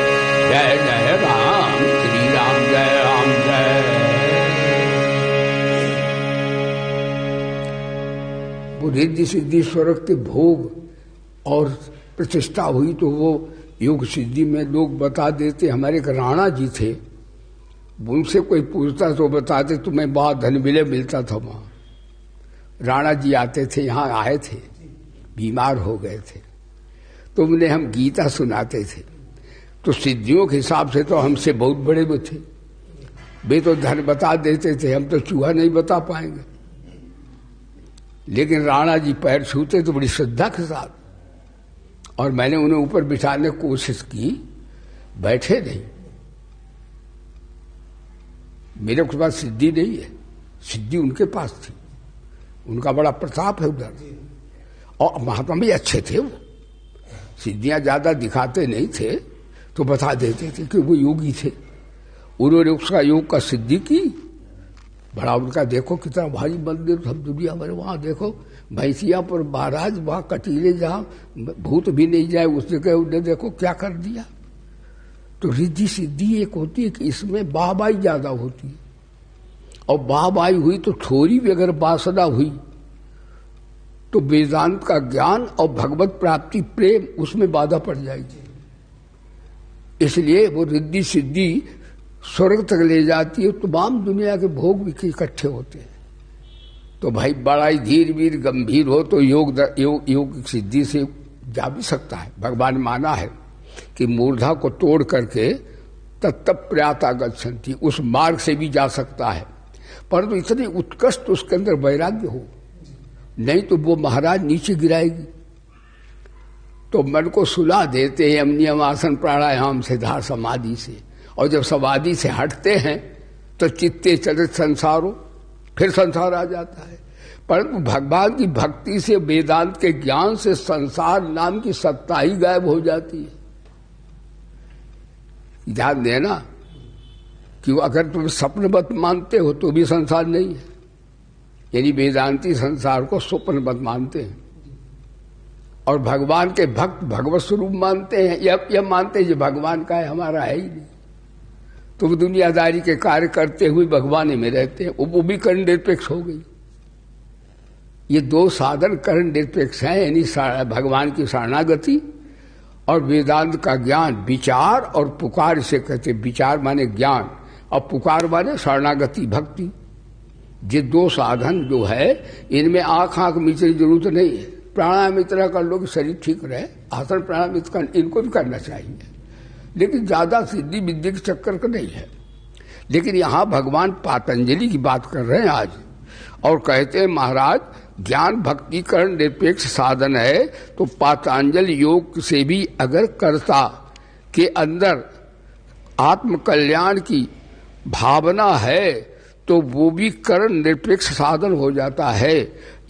जय जय राम, श्री राम जय राम जय। वो रिद्धि सिद्धि स्वर्ग के भोग और प्रतिष्ठा हुई तो वो योग सिद्धि में लोग बता देते। हमारे एक राणा जी थे, उनसे कोई पूछता तो बताते तुम्हें बहुत धन मिलता था। वहां राणा जी आते थे, यहाँ आए थे, बीमार हो गए थे, तो उन्हें हम गीता सुनाते थे। तो सिद्धियों के हिसाब से तो हमसे बहुत बड़े वो थे, वे तो धन बता देते थे, हम तो चूहा नहीं बता पाएंगे। लेकिन राणा जी पैर छूते तो बड़ी श्रद्धा के साथ, और मैंने उन्हें ऊपर बिठाने की कोशिश की, बैठे नहीं। मेरे पास सिद्धि नहीं है, सिद्धि उनके पास थी, उनका बड़ा प्रताप है उधर, और महात्मा भी अच्छे थे। वो सिद्धियां ज्यादा दिखाते नहीं थे, तो बता देते थे कि वो योगी थे। उन्होंने उसका योग का सिद्धि की, बड़ा उनका देखो कितना भारी मंदिर, सब दुनिया भर वहां देखो भैंसिया पर महाराज, वहां कटीले जहां भूत भी नहीं जाए उस जगह उन्हें देखो क्या कर दिया। तो रिद्धि सिद्धि एक होती है कि इसमें वाहवाही ज्यादा होती है, और वाहवाही हुई तो थोड़ी भी अगर वासना हुई तो वेदांत का ज्ञान और भगवत प्राप्ति प्रेम उसमें बाधा पड़ जाएगी। इसलिए वो रिद्धि सिद्धि स्वर्ग तक ले जाती है, तमाम दुनिया के भोग भी इकट्ठे होते हैं। तो भाई बड़ा ही धीर वीर गंभीर हो तो योग सिद्धि से जा भी सकता है। भगवान माना है कि मूर्धा को तोड़ करके तत्तप प्रयाता गच्छन्ति, उस मार्ग से भी जा सकता है, परंतु इतनी उत्कृष्ट उसके अंदर वैराग्य हो, नहीं तो वो महाराज नीचे गिराएगी। तो मन को सुला देते हैं हम नियम आसन प्राणायाम से, धार समाधि से, और जब समाधि से हटते हैं तो चित्ते चरित संसारो, फिर संसार आ जाता है। परंतु भगवान की भक्ति से, वेदांत के ज्ञान से संसार नाम की सत्ता ही गायब हो जाती है। ध्यान देना कि अगर तुम स्वप्नवत मानते हो तो भी संसार नहीं है, यानी वेदांती संसार को स्वप्नवत मानते हैं, और भगवान के भक्त भगवत स्वरूप मानते हैं, यह मानते हैं कि भगवान का है, हमारा है ही नहीं। तो वो दुनियादारी के कार्य करते हुए भगवान में रहते हैं, वो भी कर्ण निरपेक्ष हो गई। ये दो साधन कर्ण निरपेक्ष हैं, यानी भगवान की शरणागति और वेदांत का ज्ञान विचार और पुकार से कहते। विचार माने ज्ञान और पुकार माने शरणागति भक्ति। ये दो साधन जो है इनमें आंख मीचने की जरूरत नहीं है। प्राणायाम इतना कर लो कि शरीर ठीक रहे, आसन प्राणायाम इनको भी करना चाहिए, लेकिन ज्यादा सिद्धि विद्धि के चक्कर का नहीं है। लेकिन यहां भगवान पातंजलि की बात कर रहे हैं आज, और कहते हैं महाराज ज्ञान भक्ति करण निरपेक्ष साधन है, तो पातंजल योग से भी अगर कर्ता के अंदर आत्म कल्याण की भावना है तो वो भी करण निरपेक्ष साधन हो जाता है।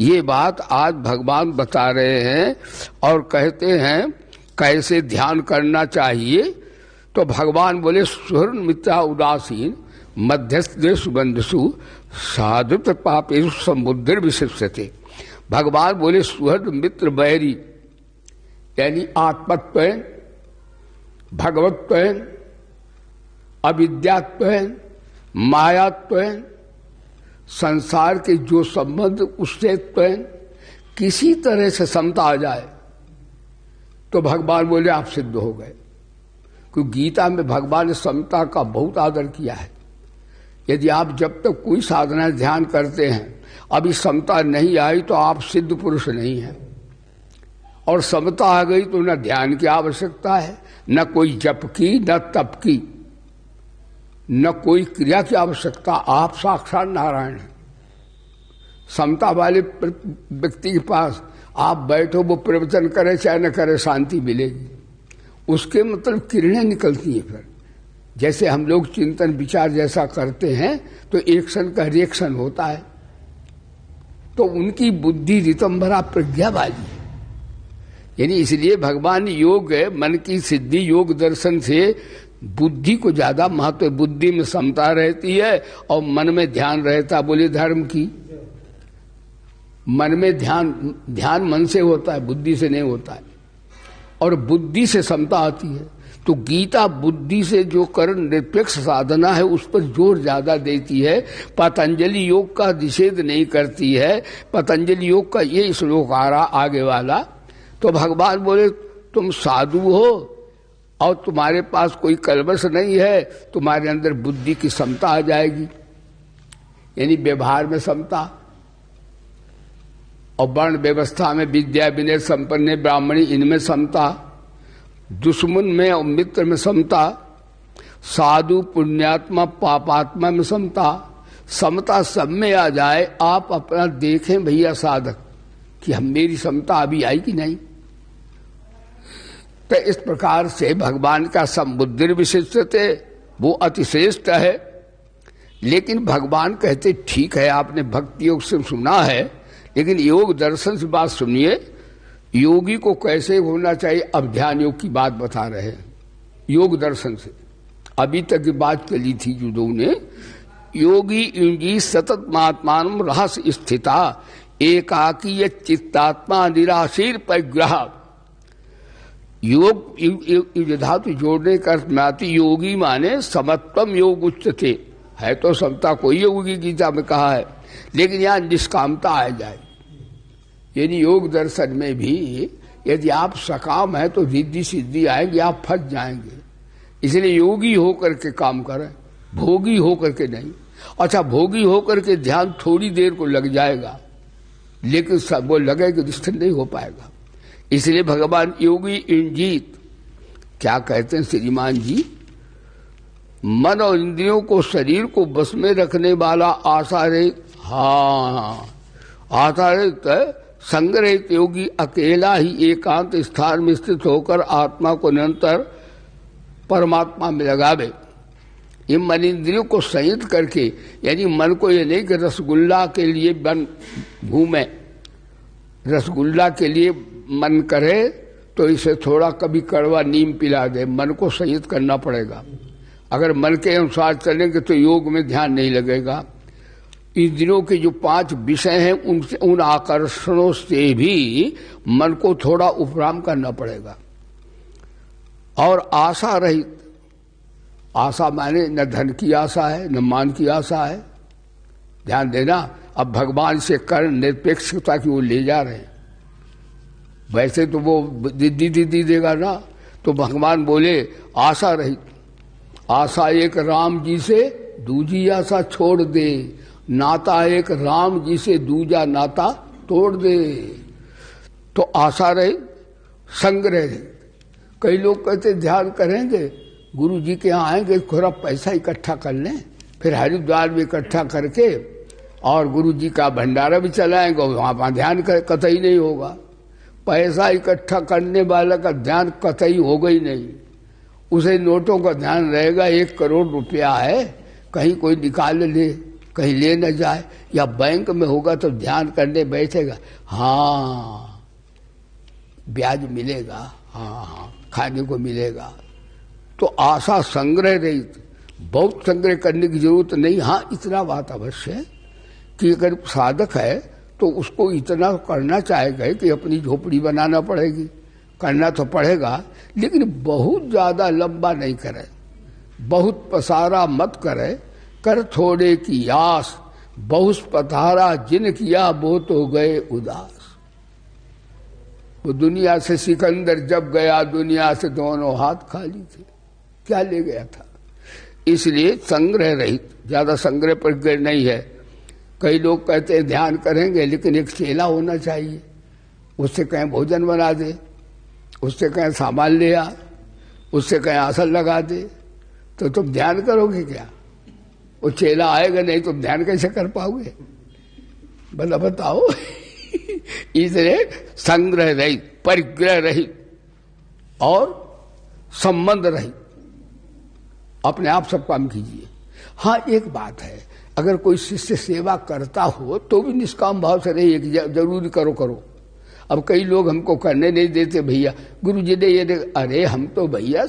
ये बात आज भगवान बता रहे हैं और कहते हैं कैसे ध्यान करना चाहिए। तो भगवान बोले सुहृद मित्रा उदासीन मध्यस्थ देश बंधुसु साधुत पापेषु समुद्र विशिष्यते। भगवान बोले सुहृद मित्र बैरी यानी आत्मत्व, भगवत्व, अविद्यात्व, मायात्व, संसार के जो संबंध उससे किसी तरह से समता आ जाए तो भगवान बोले आप सिद्ध हो गए। क्योंकि गीता में भगवान ने समता का बहुत आदर किया है। यदि आप जब तक कोई साधना ध्यान करते हैं अभी समता नहीं आई तो आप सिद्ध पुरुष नहीं हैं, और समता आ गई तो न ध्यान की आवश्यकता है, न कोई जप की, न तप की, न कोई क्रिया की आवश्यकता। आप साक्षात नारायण हैं। समता वाले व्यक्ति के पास आप बैठो, वो प्रवचन करे चाहे न करे, शांति मिलेगी। उसके मतलब किरणें निकलती हैं। फिर जैसे हम लोग चिंतन विचार जैसा करते हैं तो एक्शन का रिएक्शन होता है। तो उनकी बुद्धि रितंभरा प्रज्ञा वाली है। यानी इसलिए भगवान योग है, मन की सिद्धि योग दर्शन से बुद्धि को ज्यादा महत्व। बुद्धि में समता रहती है और मन में ध्यान रहता। बोले धर्म की मन में ध्यान मन से होता है, बुद्धि से नहीं होता है, और बुद्धि से समता आती है। तो गीता बुद्धि से जो करण निरपेक्ष साधना है उस पर जोर ज्यादा देती है। पतंजलि योग का निषेध नहीं करती है। पतंजलि योग का ये श्लोक आ रहा आगे वाला, तो भगवान बोले तुम साधु हो और तुम्हारे पास कोई कलमश नहीं है, तुम्हारे अंदर बुद्धि की समता आ जाएगी, यानी व्यवहार में समता, और वर्ण व्यवस्था में विद्या विनय संपन्न ब्राह्मणी इनमें समता, दुश्मन में और मित्र में समता, साधु पुण्यात्मा पापात्मा में समता। समता सब में आ जाए। आप अपना देखें भैया साधक कि हम मेरी समता अभी आई कि नहीं। तो इस प्रकार से भगवान का समुद्र विशिष्टते वो अतिश्रेष्ठ है। लेकिन भगवान कहते ठीक है आपने भक्ति योग से सुना है, लेकिन योग दर्शन से बात सुनिए। योगी को कैसे होना चाहिए, अब ध्यान योग की बात बता रहे हैं योग दर्शन से। अभी तक की बात चली थी जुदों ने, योगी युंजी सतत महात्मान रहस स्थिता एकाकी चित्तात्मा निराशीर परिग्रह। योग धातु जोड़ने का अर्थ में आती योगी माने समत्वम योग उच्चते है, तो समता कोई योगी गीता में कहा है, लेकिन यहाँ निष्कामता आ जाए। यानी योग दर्शन में भी यदि आप सकाम है तो रिद्धि सिद्धि आएगी, आप फंस जाएंगे। इसलिए योगी होकर के काम करें, भोगी होकर के नहीं। अच्छा भोगी होकर के ध्यान थोड़ी देर को लग जाएगा, लेकिन सब वो लगेगा निष्ठित नहीं हो पाएगा। इसलिए भगवान योगी इंजीत क्या कहते हैं श्रीमान जी, मन और इंद्रियों को शरीर को बस में रखने वाला आशा रहित, हाँ आशा रहित संग्रहित योगी अकेला ही एकांत स्थान में स्थित होकर आत्मा को निरंतर परमात्मा में लगावे। ये मन इंद्रियों को संयत करके, यानी मन को ये नहीं कि रसगुल्ला के लिए बन घूमे, रसगुल्ला के लिए मन करे तो इसे थोड़ा कभी कड़वा नीम पिला दे। मन को संयत करना पड़ेगा। अगर मन के अनुसार चलेंगे तो योग में ध्यान नहीं लगेगा। इंद्रियों के जो 5 विषय हैं उनसे, उन आकर्षणों से भी मन को थोड़ा उपराम करना पड़ेगा। और आशा रहित, आशा माने न धन की आशा है न मान की आशा है। ध्यान देना, अब भगवान से कर्ण निरपेक्षता की वो ले जा रहे हैं। वैसे तो वो दीदी दीदी देगा ना, तो भगवान बोले आशा रहित, आशा एक राम जी से दूजी आशा छोड़ दे, नाता एक राम जी से दूजा नाता तोड़ दे। तो आशा रहित, संग्रह रहित। कई लोग कहते ध्यान करेंगे, गुरु जी के यहाँ आएंगे, थोड़ा पैसा इकट्ठा कर लें, फिर हरिद्वार में इकट्ठा करके और गुरु जी का भंडारा भी चलाएंगे, वहाँ ध्यान कतई नहीं होगा। पैसा इकट्ठा करने वाला का ध्यान कतई होगा ही नहीं। उसे नोटों का ध्यान रहेगा, 1 करोड़ रुपया है, कहीं कोई निकाल ले, कहीं ले न जाए, या बैंक में होगा तो ध्यान करने बैठेगा, हाँ ब्याज मिलेगा, हाँ खाने को मिलेगा। तो आशा संग्रह रहित, बहुत संग्रह करने की जरूरत नहीं। हाँ इतना बात अवश्य है कि अगर साधक है तो उसको इतना करना चाहेगा कि अपनी झोपड़ी बनाना पड़ेगी, करना तो पड़ेगा, लेकिन बहुत ज्यादा लंबा नहीं करे, बहुत पसारा मत करे, कर थोड़े की आस, बहुत पधारा जिन किया वो तो गए उदास। वो दुनिया से सिकंदर जब गया, दुनिया से दोनों हाथ खाली थे, क्या ले गया था। इसलिए संग्रह रहित, ज्यादा संग्रह पर गए नहीं है। कई लोग कहते हैं ध्यान करेंगे, लेकिन एक चेला होना चाहिए, उससे कहें भोजन बना दे, उससे कहें सामान ले आ, उससे कहें आसन लगा दे, तो तुम ध्यान करोगे क्या? वो चेला आएगा नहीं, तुम ध्यान कैसे कर पाओगे? भला बताओ। इसलिए संग्रह रहित, परिग्रह रहित और संबंध रहित, अपने आप सब काम कीजिए। हाँ एक बात है, अगर कोई शिष्य सेवा करता हो तो भी निष्काम भाव से रहिए, जरूरी करो। अब कई लोग हमको करने नहीं देते, भैया गुरु जी ने ये, अरे हम तो भैया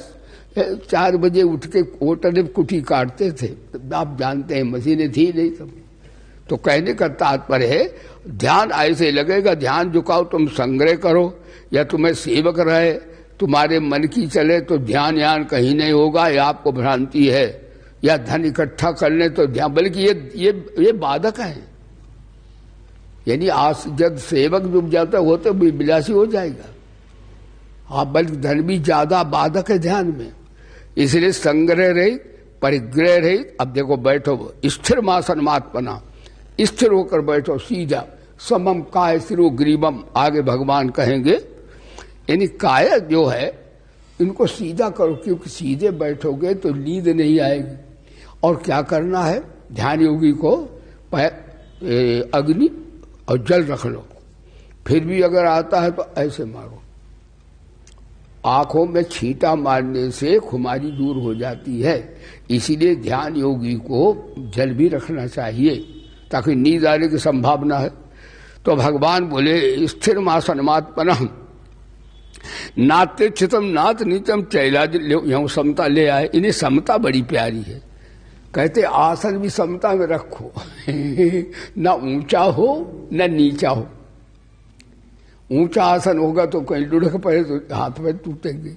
4 बजे उठ के होटल में कुटी काटते थे, आप जानते हैं मशीनें थी नहीं तब। तो कहने का तात्पर्य है ध्यान ऐसे लगेगा, ध्यान झुकाओ, तुम संग्रह करो या तुम्हें सेवक रहे, तुम्हारे मन की चले तो ध्यान यान कहीं नहीं होगा, ये आपको भ्रांति है। या धन इकट्ठा कर ले तो ध्यान, बल्कि ये बाधक है। यानी जब सेवक डूब जाता है वो तो विलासी हो जाएगा, हाँ बल्कि धन भी ज्यादा बाधक है ध्यान में। इसलिए संग्रह रहित, परिग्रह रहित। अब देखो बैठो, स्थिर मासनमात्मना, स्थिर होकर बैठो सीधा, समम काय सिरो ग्रीवम, आगे भगवान कहेंगे। यानी काय जो है इनको सीधा करो, क्योंकि सीधे बैठोगे तो नींद नहीं आएगी। और क्या करना है, ध्यान योगी को अग्नि और जल रख लो, फिर भी अगर आता है तो ऐसे मारो। आंखों में छींटा मारने से खुमारी दूर हो जाती है, इसीलिए ध्यान योगी को जल भी रखना चाहिए ताकि नींद आने की संभावना है। तो भगवान बोले स्थिर मासनमात्मनः नाते चितम नाथ नीतम चैलाज, यहां समता ले आए। इन्हें समता बड़ी प्यारी है। कहते आसन भी समता में रखो, न ऊंचा हो न नीचा हो। ऊंचा आसन होगा तो कहीं लुढ़क पड़े तो हाथ पैर टूटेंगे,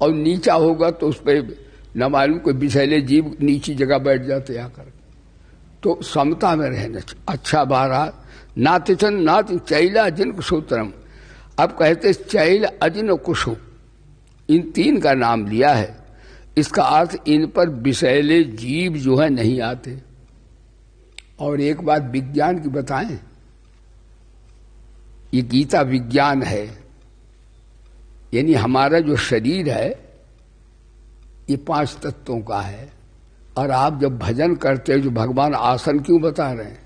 और नीचा होगा तो उस पर न मालूम कोई विषैले जीव नीची जगह बैठ जाते आकर। तो समता में रहना। अच्छा बारह नातिचन नाति चैला जिन कुशोत्तरम। अब कहते चैल अजिन कुशु, इन 3 का नाम लिया है। इसका अर्थ इन पर विषैले जीव जो है नहीं आते। और एक बात विज्ञान की बताएं, ये गीता विज्ञान है। यानी हमारा जो शरीर है ये 5 तत्वों का है। और आप जब भजन करते हो, जो भगवान आसन क्यों बता रहे हैं?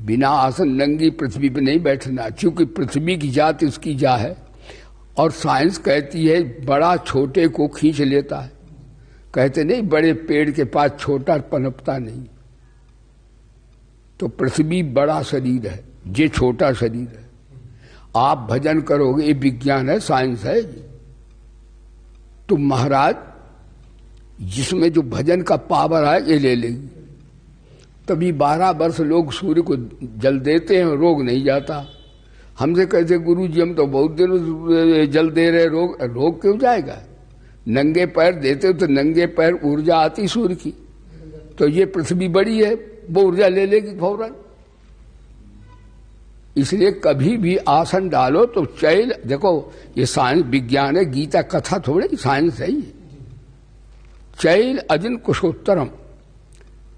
बिना आसन नंगी पृथ्वी पे नहीं बैठना, क्योंकि पृथ्वी की जात उसकी जा है। और साइंस कहती है बड़ा छोटे को खींच लेता है। कहते नहीं बड़े पेड़ के पास छोटा पनपता नहीं। तो पृथ्वी बड़ा शरीर है, ये छोटा शरीर है। आप भजन करोगे, ये विज्ञान है, साइंस है। तो महाराज जिसमें जो भजन का पावर है ये ले लेगी। तभी 12 वर्ष लोग सूर्य को जल देते हैं, रोग नहीं जाता। हमसे कहते गुरु जी हम तो बहुत दिनों जल दे रहे, रोग क्यों जाएगा? नंगे पैर देते तो नंगे पैर ऊर्जा आती सूर्य की। तो ये पृथ्वी बड़ी है, वो ऊर्जा ले लेगी फौरन। इसलिए कभी भी आसन डालो तो चैल, देखो ये साइंस विज्ञान है, गीता कथा थोड़ी साइंस है ये। चैल अजिन कुशोत्तरम,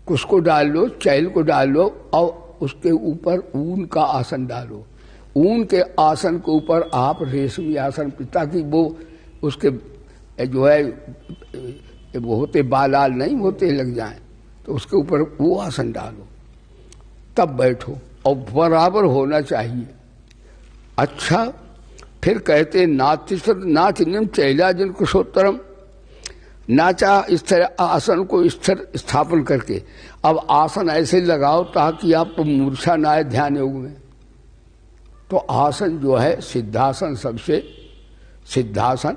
कुश को डाल लो, चैल को डाल लो और उसके ऊपर ऊन का आसन डालो। ऊन के आसन के ऊपर आप रेशमी आसन, ताकि वो उसके जो है वो होते बालाल नहीं होते लग जाएं, तो उसके ऊपर वो आसन डालो, तब बैठो और बराबर होना चाहिए। अच्छा, फिर कहते नाचिन्यम चैलाजिन कुशोत्तरम, नाचा इस तरह आसन को स्थिर स्थापन करके। अब आसन ऐसे लगाओ ताकि आपको मूर्छा ना आए ध्यान योग में। तो आसन जो है सिद्धासन, सबसे सिद्धासन,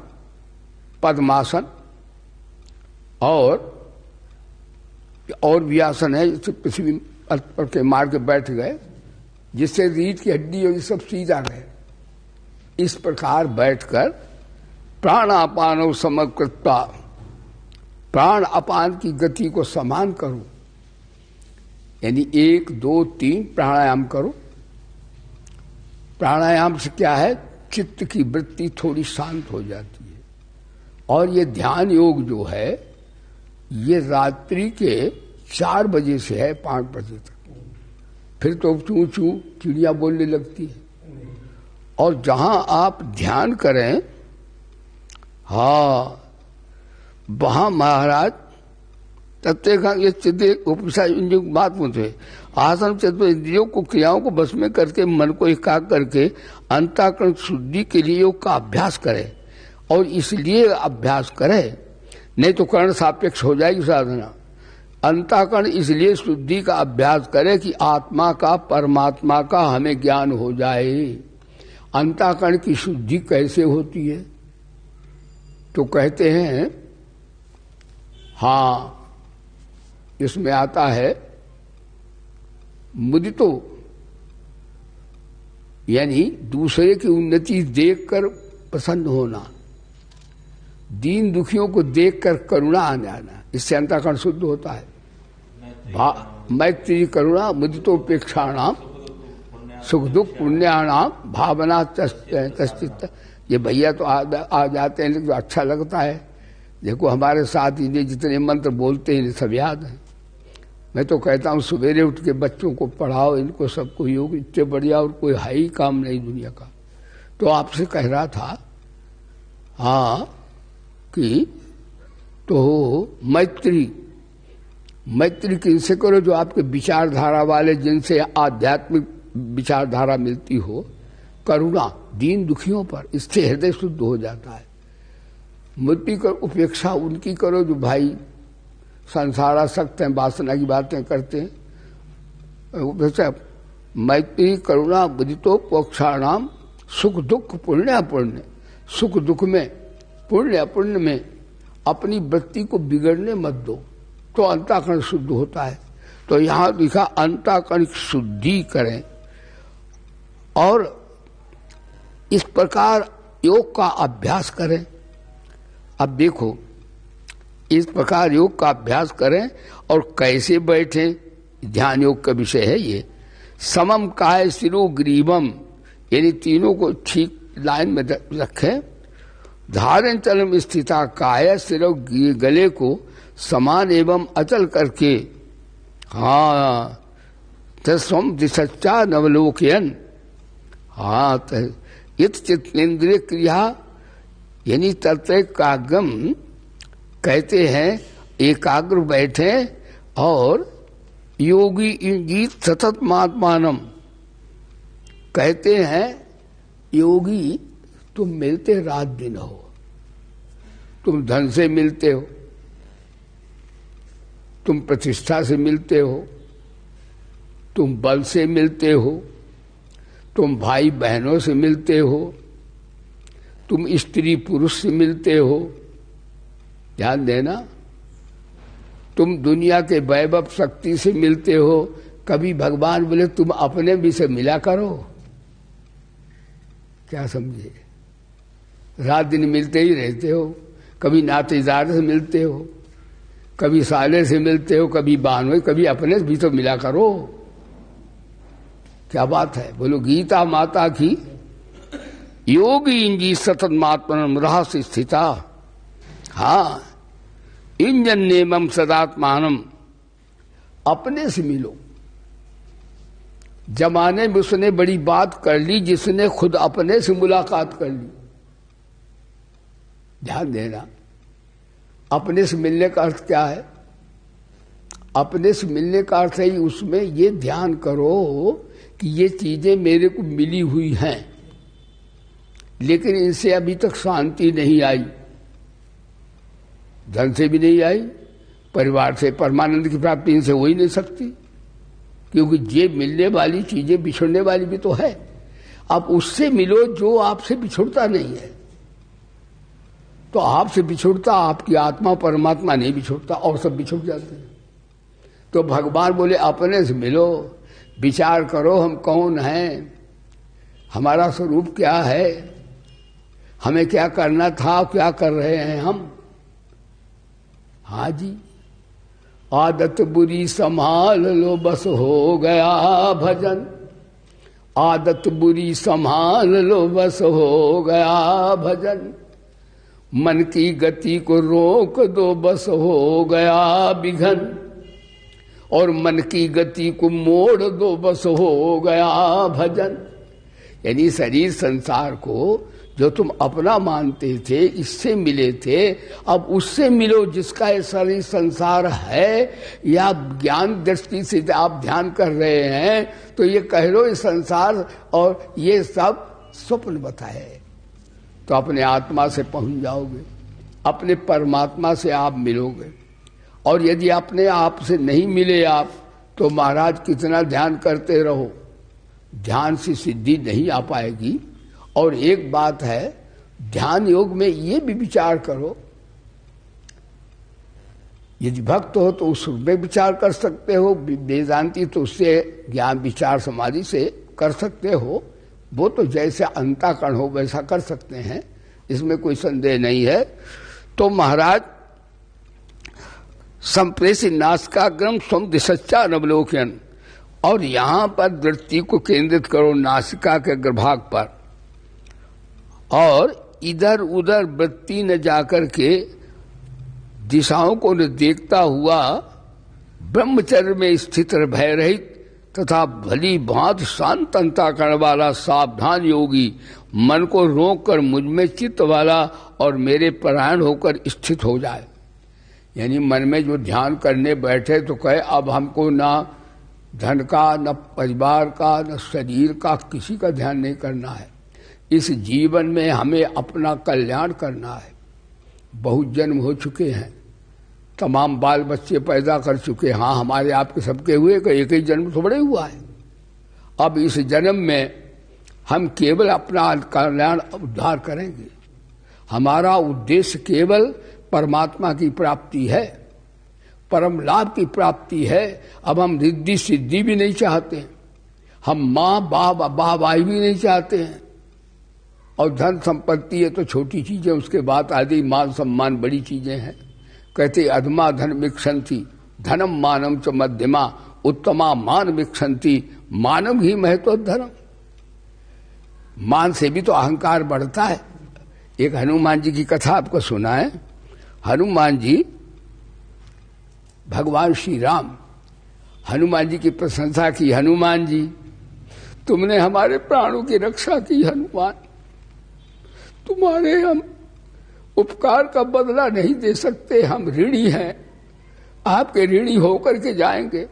पद्मासन और भी आसन है, जैसे पृथ्वी पर के मार के बैठ गए, जिससे रीढ़ की हड्डी और ये सब सीधा गए। इस प्रकार बैठकर प्राणापान समकृता, प्राण अपान की गति को समान करो, यानी 1 2 3 प्राणायाम करो। प्राणायाम से क्या है, चित्त की वृत्ति थोड़ी शांत हो जाती है। और ये ध्यान योग जो है ये रात्रि के 4 बजे से है 5 बजे तक, फिर तो चू चू चिड़िया बोलने लगती है। और जहां आप ध्यान करें, हाँ, वहां महाराज तत्व का ये चित्त उपसा बात मुझे आसन चित्त इंद्रियों को क्रियाओं को बस में करके मन को एकाग्र करके अंतःकरण शुद्धि के लिए योग का अभ्यास करे। और इसलिए अभ्यास करे, नहीं तो कर्ण सापेक्ष हो जाएगी साधना। अंतःकरण इसलिए शुद्धि का अभ्यास करे कि आत्मा का परमात्मा का हमें ज्ञान हो जाए। अंतःकरण की शुद्धि कैसे होती है, तो कहते हैं, हाँ, इसमें आता है मुदितो, यानी दूसरे की उन्नति देखकर प्रसन्न होना, दीन दुखियों को देखकर करुणा आ जाना, इससे अंतःकरण शुद्ध होता है। मैत्री करुणा मुदितोपेक्षाणाम सुख दुख पुण्याणाम भावना तस्तित। ये भैया तो आ जाते हैं, तो अच्छा लगता है। देखो हमारे साथ इन्हें जितने मंत्र बोलते हैं सब याद है। मैं तो कहता हूँ सवेरे उठ के बच्चों को पढ़ाओ, इनको सबको योग, इतने बढ़िया और कोई है ही काम नहीं दुनिया का। तो आपसे कह रहा था, हाँ, कि तो मैत्री किनसे करो, जो आपके विचारधारा वाले, जिनसे आध्यात्मिक विचारधारा मिलती हो। करुणा दीन दुखियों पर, इससे हृदय शुद्ध हो जाता है। मुक्ति कर उपेक्षा उनकी करो जो भाई संसारासक्त हैं, वासना की बातें करते हैं। मैत्री करुणा बुद्धितोपेक्षाणाम सुख दुख पुण्य अपुण्य, सुख दुख में पुण्य अपुण्य में अपनी वृत्ति को बिगड़ने मत दो, तो अंतःकरण शुद्ध होता है। तो यहां लिखा अंतःकरण शुद्धि करें। और इस प्रकार योग का अभ्यास करें। अब देखो, इस प्रकार योग का अभ्यास करें और कैसे बैठें, ध्यान योग का विषय है ये। समम काय सिरो ग्रीवम, यानी तीनों को ठीक लाइन में रखें। धारण चलम स्थिता काय सिरो गले को समान एवं अचल करके, हाँ, तस्वम दिशच्चा नवलोकयन, हाँ, इत चित्तेन्द्रिय क्रिया, यानी तत्रैकाग्रम कहते हैं, एकाग्र बैठे और योगी गीत सतत महात्मानम कहते हैं, योगी तुम मिलते रात दिन हो, तुम धन से मिलते हो, तुम प्रतिष्ठा से मिलते हो, तुम बल से मिलते हो, तुम भाई बहनों से मिलते हो, तुम स्त्री पुरुष से मिलते हो, ध्यान देना, तुम दुनिया के वैभव शक्ति से मिलते हो। कभी भगवान बोले तुम अपने भी से मिला करो, क्या समझे, रात दिन मिलते ही रहते हो। कभी नातेदार से मिलते हो, कभी साले से मिलते हो, कभी बहनों, कभी अपने भी तो मिला करो। क्या बात है, बोलो गीता माता की। योगी इंजी सतत मात्मन रहस्य स्थिता। हाँ, इंजन नेमम सदात्मानम, अपने से मिलो। जमाने में उसने बड़ी बात कर ली जिसने खुद अपने से मुलाकात कर ली। ध्यान देना, अपने से मिलने का अर्थ क्या है? अपने से मिलने का अर्थ है उसमें ये ध्यान करो कि ये चीजें मेरे को मिली हुई हैं, लेकिन इनसे अभी तक शांति नहीं आई, धन से भी नहीं आई, परिवार से परमानंद की प्राप्ति इनसे हो ही नहीं सकती, क्योंकि ये मिलने वाली चीजें बिछड़ने वाली भी तो है। आप उससे मिलो जो आपसे बिछुड़ता नहीं है। तो आपसे बिछुड़ता आपकी आत्मा, परमात्मा नहीं बिछुड़ता, और सब बिछुड़ जाते हैं। तो भगवान बोले अपने से मिलो, विचार करो हम कौन हैं, हमारा स्वरूप क्या है, हमें क्या करना था, क्या कर रहे हैं हम। हाँ जी, आदत बुरी संभाल लो बस हो गया भजन, आदत बुरी संभाल लो बस हो गया भजन, मन की गति को रोक दो बस हो गया विघन, और मन की गति को मोड़ दो बस हो गया भजन। यानी शरीर संसार को जो तुम अपना मानते थे, इससे मिले थे, अब उससे मिलो जिसका ये शरीर संसार है, या ज्ञान दृष्टि से आप ध्यान कर रहे हैं तो ये कह लो ये संसार और ये सब स्वप्न बताए। तो अपने आत्मा से पहुंच जाओगे, अपने परमात्मा से आप मिलोगे। और यदि अपने आप से नहीं मिले आप, तो महाराज कितना ध्यान करते रहो, ध्यान से सिद्धि नहीं आ पाएगी। और एक बात है, ध्यान योग में ये भी विचार करो, यदि भक्त हो तो उसमें विचार कर सकते हो, वेदांती तो उससे ज्ञान विचार समाधि से कर सकते हो, वो तो जैसे अंतःकरण हो वैसा कर सकते हैं, इसमें कोई संदेह नहीं है। तो महाराज संप्रेषि नासिकाग्रम स्वम दिशा नवलोकन, और यहां पर दृष्टि को केंद्रित करो नासिका के अग्रभाग पर, और इधर उधर वृत्ति न जाकर के दिशाओं को न देखता हुआ ब्रह्मचर्य में स्थित भय रहित तथा भली भांति शांत अंतःकरण वाला सावधान योगी मन को रोक कर मुझ में चित्त वाला और मेरे परायण होकर स्थित हो जाए। यानी मन में जो ध्यान करने बैठे तो कहे अब हमको ना धन का, न परिवार का, न शरीर का, किसी का ध्यान नहीं करना है। इस जीवन में हमें अपना कल्याण करना है। बहुत जन्म हो चुके हैं, तमाम बाल बच्चे पैदा कर चुके हैं। हाँ, हमारे आपके सबके हुए कि एक ही जन्म थोड़े हुआ है। अब इस जन्म में हम केवल अपना कल्याण उद्धार करेंगे। हमारा उद्देश्य केवल परमात्मा की प्राप्ति है, परम लाभ की प्राप्ति है। अब हम रिद्धि सिद्धि भी नहीं चाहते, हम माँ बाप वाहवाही भी नहीं चाहते हैं। और धन संपत्ति है तो छोटी चीजें, उसके बाद आदि मान सम्मान बड़ी चीजें हैं। कहते अधमा धन मिक्षंती धनम मानम च मध्यमा उत्तमा मान मिक्षंती, मानव ही महत्व धर्म। मान से भी तो अहंकार बढ़ता है। एक हनुमान जी की कथा आपको सुना है। हनुमान जी, भगवान श्री राम हनुमान जी की प्रशंसा की। हनुमान जी, तुमने हमारे प्राणों की रक्षा की। हनुमान, तुम्हारे हम उपकार का बदला नहीं दे सकते, हम ऋणी हैं, आपके ऋणी होकर के जाएंगे।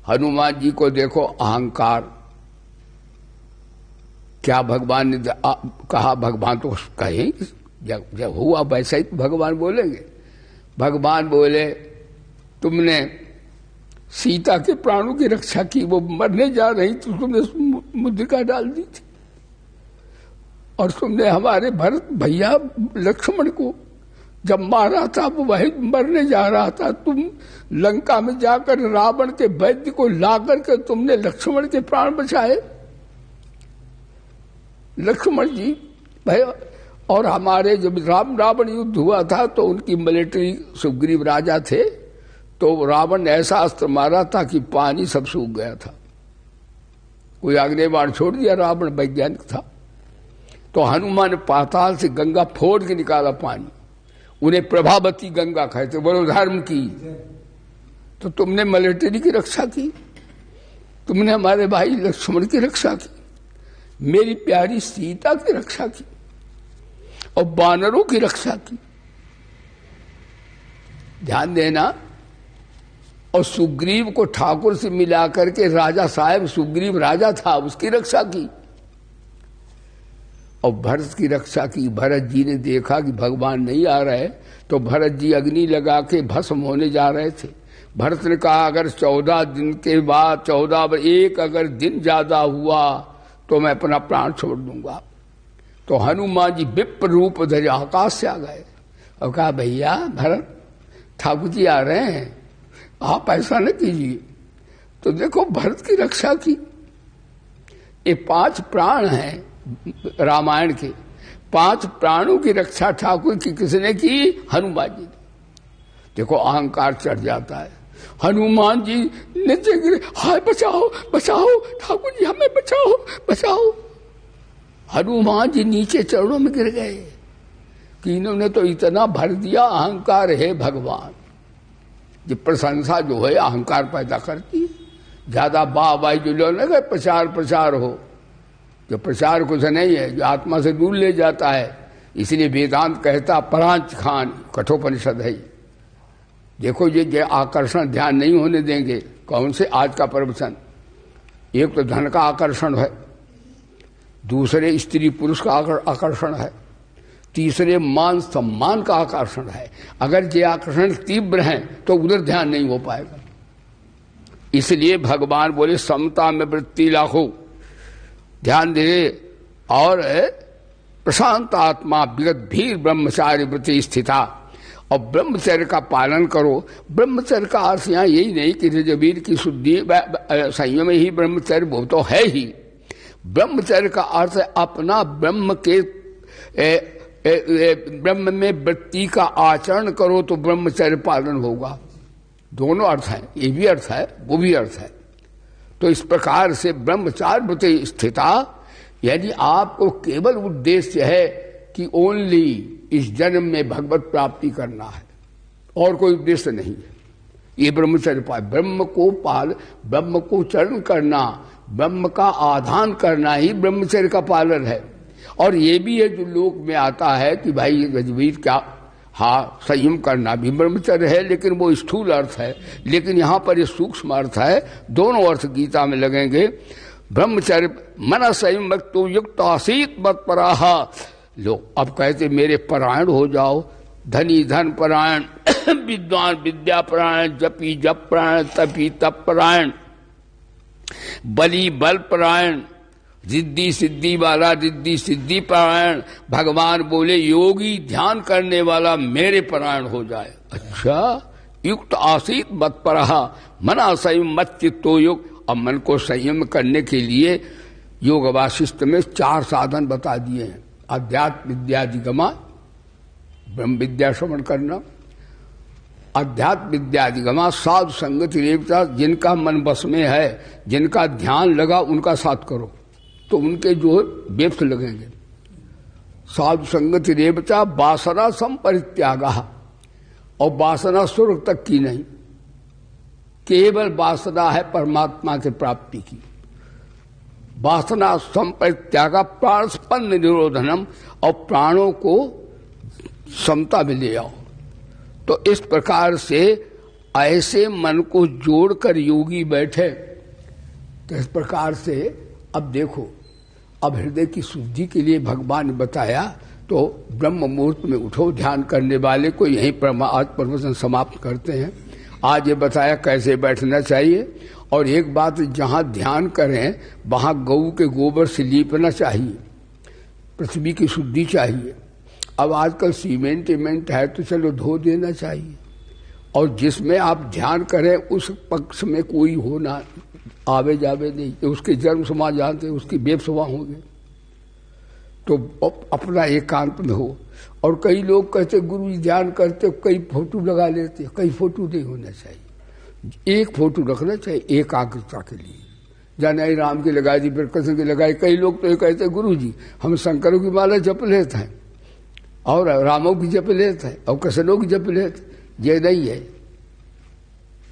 हनुमान जी को देखो अहंकार, क्या भगवान ने कहा? भगवान तो कहेंगे, जब हुआ वैसा ही भगवान बोलेंगे। भगवान बोले तुमने सीता के प्राणों की रक्षा की, वो मरने जा रही तो तुमने मुद्रिका डाल दी थी। और तुमने हमारे भरत भैया लक्ष्मण को जब मारा था, वो वही मरने जा रहा था, तुम लंका में जाकर रावण के वैद्य को लाकर के तुमने लक्ष्मण के प्राण बचाए। लक्ष्मण जी भाई, और हमारे जब रावण युद्ध हुआ था तो उनकी मिलिट्री, सुग्रीव राजा थे, तो रावण ने ऐसा अस्त्र मारा था कि पानी सब सूख गया था। कोई अगले बार छोड़ दिया, रावण वैज्ञानिक था। तो हनुमान ने पाताल से गंगा फोड़ के निकाला पानी, उन्हें प्रभावती गंगा कहते, बोलो धर्म की। तो तुमने मिलिट्री की रक्षा की, तुमने हमारे भाई लक्ष्मण की रक्षा की, मेरी प्यारी सीता की रक्षा की और वानरों की रक्षा की। ध्यान देना। और सुग्रीव को ठाकुर से मिलाकर के राजा साहब, सुग्रीव राजा था, उसकी रक्षा की। और भरत की रक्षा की। भरत जी ने देखा कि भगवान नहीं आ रहे, तो भरत जी अग्नि लगा के भस्म होने जा रहे थे। भरत ने कहा अगर 14 दिन के बाद 14 अगर दिन ज्यादा हुआ तो मैं अपना प्राण छोड़ दूंगा। तो हनुमान जी विप्र रूप धरे आकाश से आ गए और कहा भैया भरत, ठाकुर जी आ रहे हैं, आप ऐसा न कीजिए। तो देखो भरत की रक्षा की। ये 5 प्राण हैं रामायण के, 5 प्राणों की रक्षा ठाकुर की किसने की? हनुमान जी ने। देखो अहंकार चढ़ जाता है। हनुमान जी नीचे गिरे, हाय बचाओ बचाओ ठाकुर जी, हमें बचाओ बचाओ। हनुमान जी नीचे चरणों में गिर गए कि इन्होंने तो इतना भर दिया। अहंकार है भगवान। ये प्रशंसा जो है अहंकार पैदा करती है। ज्यादा वाह जो लोग न प्रचार प्रचार हो, जो प्रचार कुछ नहीं है, जो आत्मा से दूर ले जाता है। इसलिए वेदांत कहता परांच खान, कठोपनिषद है। देखो ये आकर्षण ध्यान नहीं होने देंगे। कौन से? आज का प्रवचन। एक तो धन का आकर्षण है, दूसरे स्त्री पुरुष का आकर्षण है, तीसरे मान सम्मान का आकर्षण है। अगर ये आकर्षण तीव्र हैं तो उधर ध्यान नहीं हो पाएगा। इसलिए भगवान बोले समता में वृत्ति लाखो, ध्यान दे। और प्रशांत आत्मा विगत भीर ब्रह्मचारी वृत्ति स्थिता, और ब्रह्मचर्य का पालन करो। ब्रह्मचर्य का अर्थ यहाँ यही नहीं कि रजवीर की शुद्धि संयम ही ब्रह्मचर्य, वो तो है ही। ब्रह्मचर्य का अर्थ है अपना ब्रह्म के ब्रह्म में वृत्ति का आचरण करो तो ब्रह्मचर्य पालन होगा। दोनों अर्थ है, ये भी अर्थ है वो भी अर्थ है। तो इस प्रकार से ब्रह्मचार्य वृत्ति स्थिता, यानी आपको केवल उद्देश्य है कि ओनली इस जन्म में भगवत प्राप्ति करना है, और कोई उद्देश्य नहीं है। ये ब्रह्मचर्य पाल, ब्रह्म को चरण करना, ब्रह्म का आधान करना ही ब्रह्मचर्य का पालन है। और ये भी है जो लोक में आता है कि भाई रजवीर क्या, हाँ संयम करना भी ब्रह्मचर्य है, लेकिन वो स्थूल अर्थ है। लेकिन यहाँ पर ये सूक्ष्म अर्थ है। दोनों अर्थ गीता में लगेंगे। ब्रह्मचर्य मन संयम तो युक्त आसीत मत पराहा। लो अब कहते मेरे परायण हो जाओ, धनी धन परायण, विद्वान विद्या परायण, जपी जप परायण, तपी तप परायण, बली बल परायण, रिद्धि सिद्धि वाला रिद्धि सिद्धि परायण। भगवान बोले योगी ध्यान करने वाला मेरे परायण हो जाए। अच्छा, युक्त आसीत मत परहा, मना संयम मत चित्तो युग। अब मन को संयम करने के लिए योग वासिष्ठ में 4 साधन बता दिए हैं। अध्यात्म विद्याधिगमा, ब्रह्म विद्या श्रवण करना। अध्यात्म विद्याधिगमा साधु संगति रेवता, जिनका मन बस में है, जिनका ध्यान लगा उनका साथ करो तो उनके जो वेब्स लगेंगे। साधु संगति रेवता वासना संपरित्यागा, और वासना स्वर्ग तक की नहीं, केवल वासना है परमात्मा के प्राप्ति की। वासना संपरित्यागा प्राण स्पंद निरोधनम, और प्राणों को समता में ले आओ। तो इस प्रकार से ऐसे मन को जोड़कर योगी बैठे। तो इस प्रकार से अब देखो, अब हृदय की शुद्धि के लिए भगवान ने बताया। तो ब्रह्म मुहूर्त में उठो, ध्यान करने वाले को यहीं पर आज प्रवचन समाप्त करते हैं। आज ये बताया कैसे बैठना चाहिए। और एक बात, जहाँ ध्यान करें वहाँ गऊ के गोबर से लीपना चाहिए, पृथ्वी की शुद्धि चाहिए। अब आजकल सीमेंट है तो चलो धो देना चाहिए। और जिसमें आप ध्यान करें उस पक्ष में कोई होना आवे जावे नहीं, उसके जन्म समा जानते उसकी बेब समा होंगे। तो अपना एकांत में हो। और कई लोग कहते गुरु जी ध्यान करते, कई फोटो लगा लेते, कई फोटो नहीं होना चाहिए। एक फोटो रखना चाहिए एकाग्रता के लिए। जाने राम की लगाई दी, फिर कृष्ण की लगाई। कई लोग तो ये कहते गुरु जी हम शंकरों की माला जप लेते हैं और रामों की जप लेते हैं और कृष्णों की जप लेते। ये नहीं है।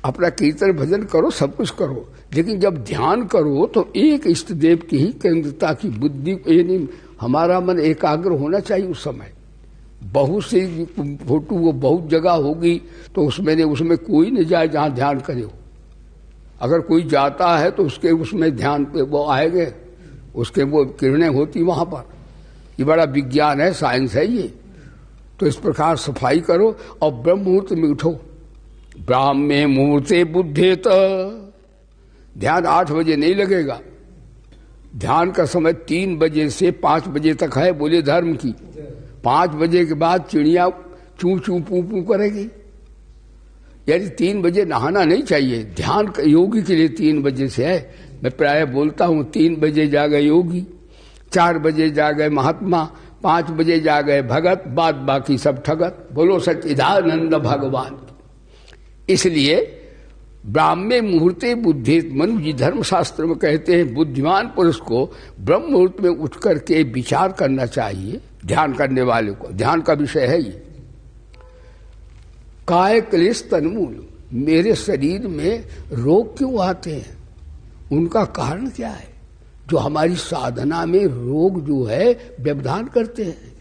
अपना कीर्तन भजन करो, सब कुछ करो, लेकिन जब ध्यान करो तो एक इष्ट देव की ही केंद्रता की बुद्धि, यानी हमारा मन एकाग्र होना चाहिए उस समय। बहुत सी फोटो वो बहुत जगह होगी तो उसमें कोई नहीं जाए जहां ध्यान करे। अगर कोई जाता है तो उसके उसमें ध्यान पे वो आएंगे, उसके वो किरणें होती वहां पर। ये बड़ा विज्ञान है, साइंस है ये। तो इस प्रकार सफाई करो और ब्रह्म मुहूर्त में उठो। ब्राह्मे मुहूर्ते बुद्धेत। ध्यान 8 बजे नहीं लगेगा। ध्यान का समय 3 बजे से 5 बजे तक है, बोले धर्म की। 5 बजे के बाद चिड़िया चू चू पू पू करेगी। यानी 3 बजे नहाना नहीं चाहिए। ध्यान योगी के लिए 3 बजे से है। मैं प्राय बोलता हूं 3 बजे जागे योगी, 4 बजे जागे महात्मा, 5 बजे जागे भगत, बाद बाकी सब ठगत। बोलो सच्चिदानंद भगवान। इसलिए ब्राह्मे मुहूर्ते बुद्धि, मनु जी धर्मशास्त्र में कहते हैं बुद्धिमान पुरुष को ब्रह्म मुहूर्त में उठ करके विचार करना चाहिए। ध्यान करने वाले को, ध्यान का विषय है ये। काय क्लेश तन्मूल, मेरे शरीर में रोग क्यों आते हैं, उनका कारण क्या है? जो हमारी साधना में रोग जो है व्यवधान करते हैं।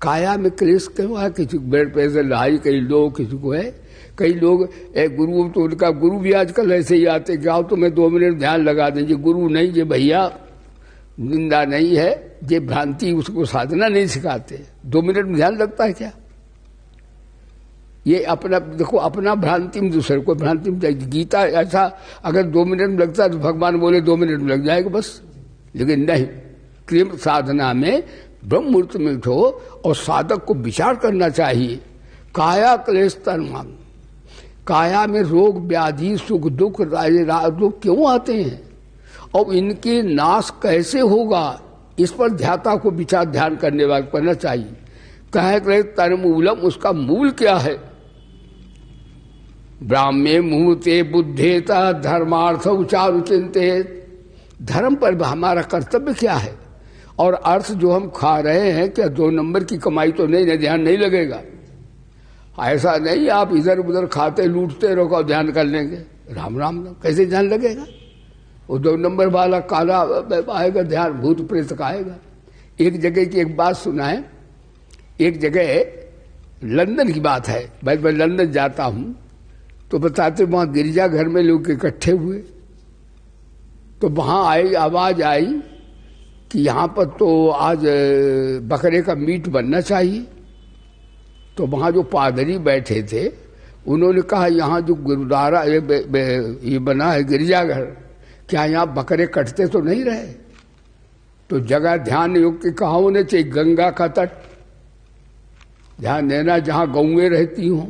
काया में क्लेश क्यों है? किसी को ब्लड प्रेशर लाई, कई लोग, किसी को है। कई लोग गुरु, तो उनका गुरु भी आजकल ऐसे ही आते कि आओ तो मैं 2 मिनट ध्यान लगा देंगे। गुरु नहीं, ये भैया निंदा नहीं है, ये भ्रांति, उसको साधना नहीं सिखाते। 2 मिनट में ध्यान लगता है क्या? ये अपना देखो, अपना भ्रांति में दूसरे को भ्रांति में जाएगी। गीता ऐसा अगर 2 मिनट में लगता है तो भगवान बोले 2 मिनट में लग जाएगा बस। लेकिन नहीं, क्रिम साधना में ब्रह्म मुहूर्त में उठो और साधक को विचार करना चाहिए। काया क्लेश तन्मान, काया में रोग व्याधि सुख दुख दुख क्यों आते हैं और इनके नाश कैसे होगा, इस पर ध्याता को विचार ध्यान करने वाले करना चाहिए। कहे क्लेश तन्मूलम, उसका मूल क्या है? ब्राह्मे मुहूर्ते बुद्धेता धर्मार्थ उचारु चिंतित। धर्म पर हमारा कर्तव्य क्या है और अर्थ जो हम खा रहे हैं, क्या 2 नंबर की कमाई तो नहीं, ध्यान नहीं लगेगा। ऐसा नहीं आप इधर उधर खाते लूटते रहो, ध्यान कर लेंगे। राम राम राम कैसे ध्यान लगेगा? वो 2 नंबर वाला काला आएगा, ध्यान भूत प्रेत का आएगा। एक जगह की एक बात सुनाए। एक जगह लंदन की बात है, भाई मैं लंदन जाता हूं तो बताते वहां गिरजाघर में लोग इकट्ठे हुए तो वहां आवाज आई कि यहां पर तो आज बकरे का मीट बनना चाहिए। तो वहां जो पादरी बैठे थे उन्होंने कहा यहाँ जो गुरुद्वारा ये बना है गिरजाघर, क्या यहाँ बकरे कटते तो नहीं रहे? तो जगह ध्यान योग के कहा होने चाहिए गंगा का तट ध्यान देना, जहां गौएं रहती हों,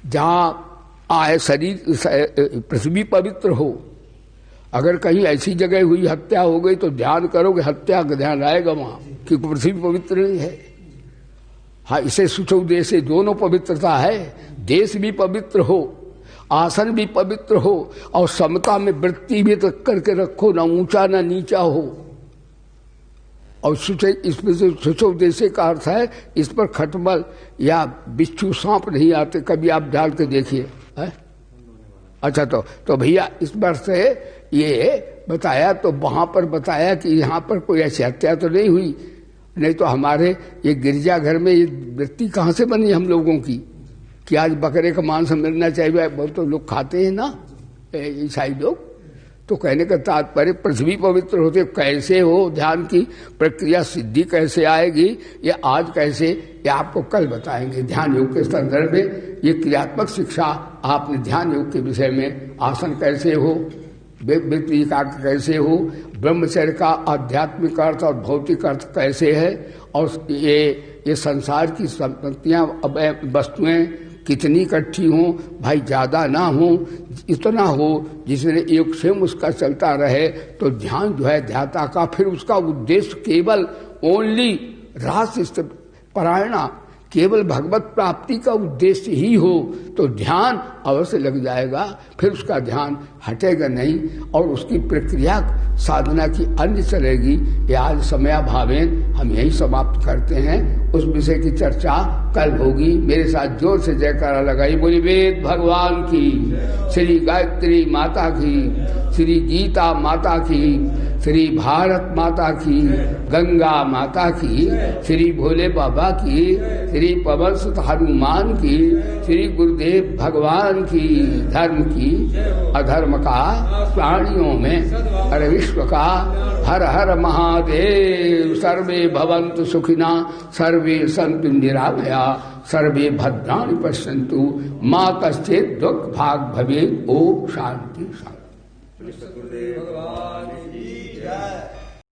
जहां आए शरीर पृथ्वी पवित्र हो। अगर कहीं ऐसी जगह हुई हत्या हो गई तो ध्यान करोगे, हत्या का ध्यान आएगा वहां कि पृथ्वी पवित्र नहीं है। हाँ, इसे सुचो देश दोनों पवित्रता है। देश भी पवित्र हो, आसन भी पवित्र हो और समता में वृत्ति भी तक करके रखो, ना ऊंचा ना नीचा हो। और इसमें से सुचो देशे का अर्थ है इस पर खटमल या बिच्छू सांप नहीं आते। कभी आप डाल के देखिए। अच्छा, तो भैया इस बार से ये बताया, तो वहां पर बताया कि यहाँ पर कोई ऐसी हत्या तो नहीं हुई। नहीं तो हमारे ये गिरजाघर में ये वृत्ति कहाँ से बनी हम लोगों की कि आज बकरे का मांस मिलना चाहिए? बहुत तो लोग खाते हैं ना ईसाई लोग। तो कहने का तात्पर्य पृथ्वी पवित्र होते कैसे हो, ध्यान की प्रक्रिया सिद्धि कैसे आएगी, ये आज कैसे, ये आपको कल बताएंगे। ध्यान योग के संदर्भ में ये क्रियात्मक शिक्षा आपने ध्यान योग के विषय में, आसन कैसे हो, व्यक्ति का कैसे हो, ब्रह्मचर्य का आध्यात्मिक अर्थ और भौतिक अर्थ कैसे है, और ये संसार की संपत्तियां वस्तुएं कितनी इकट्ठी हों, भाई ज्यादा ना हो, इतना हो जिसमें एक सेम उसका चलता रहे। तो ध्यान जो है ध्याता का, फिर उसका उद्देश्य केवल ओनली रास परायणा, केवल भगवत प्राप्ति का उद्देश्य ही हो तो ध्यान अवश्य लग जाएगा, फिर उसका ध्यान हटेगा नहीं और उसकी प्रक्रिया साधना की अन्य चलेगी। ये आज समयाभावेन हम यही समाप्त करते हैं। उस विषय की चर्चा कल होगी। मेरे साथ जोर से जयकारा लगाई। बोली वेद भगवान की, श्री गायत्री माता की, श्री गीता माता की, श्री भारत माता की, गंगा माता की, श्री भोले बाबा की, श्री पवन सुत हनुमान की, श्री गुरुदेव भगवान की, धर्म की, अधर्म का प्राणियों में, अरे विश्व का, हर हर महादेव। सर्वे भवन्तु सुखिना, सर्वे सन्तु निरामया, सर्वे भद्राणि पश्यन्तु, मा कश्चित् दुःख भाग् भवेत्। ओम शांति शांति। भगवान की जय।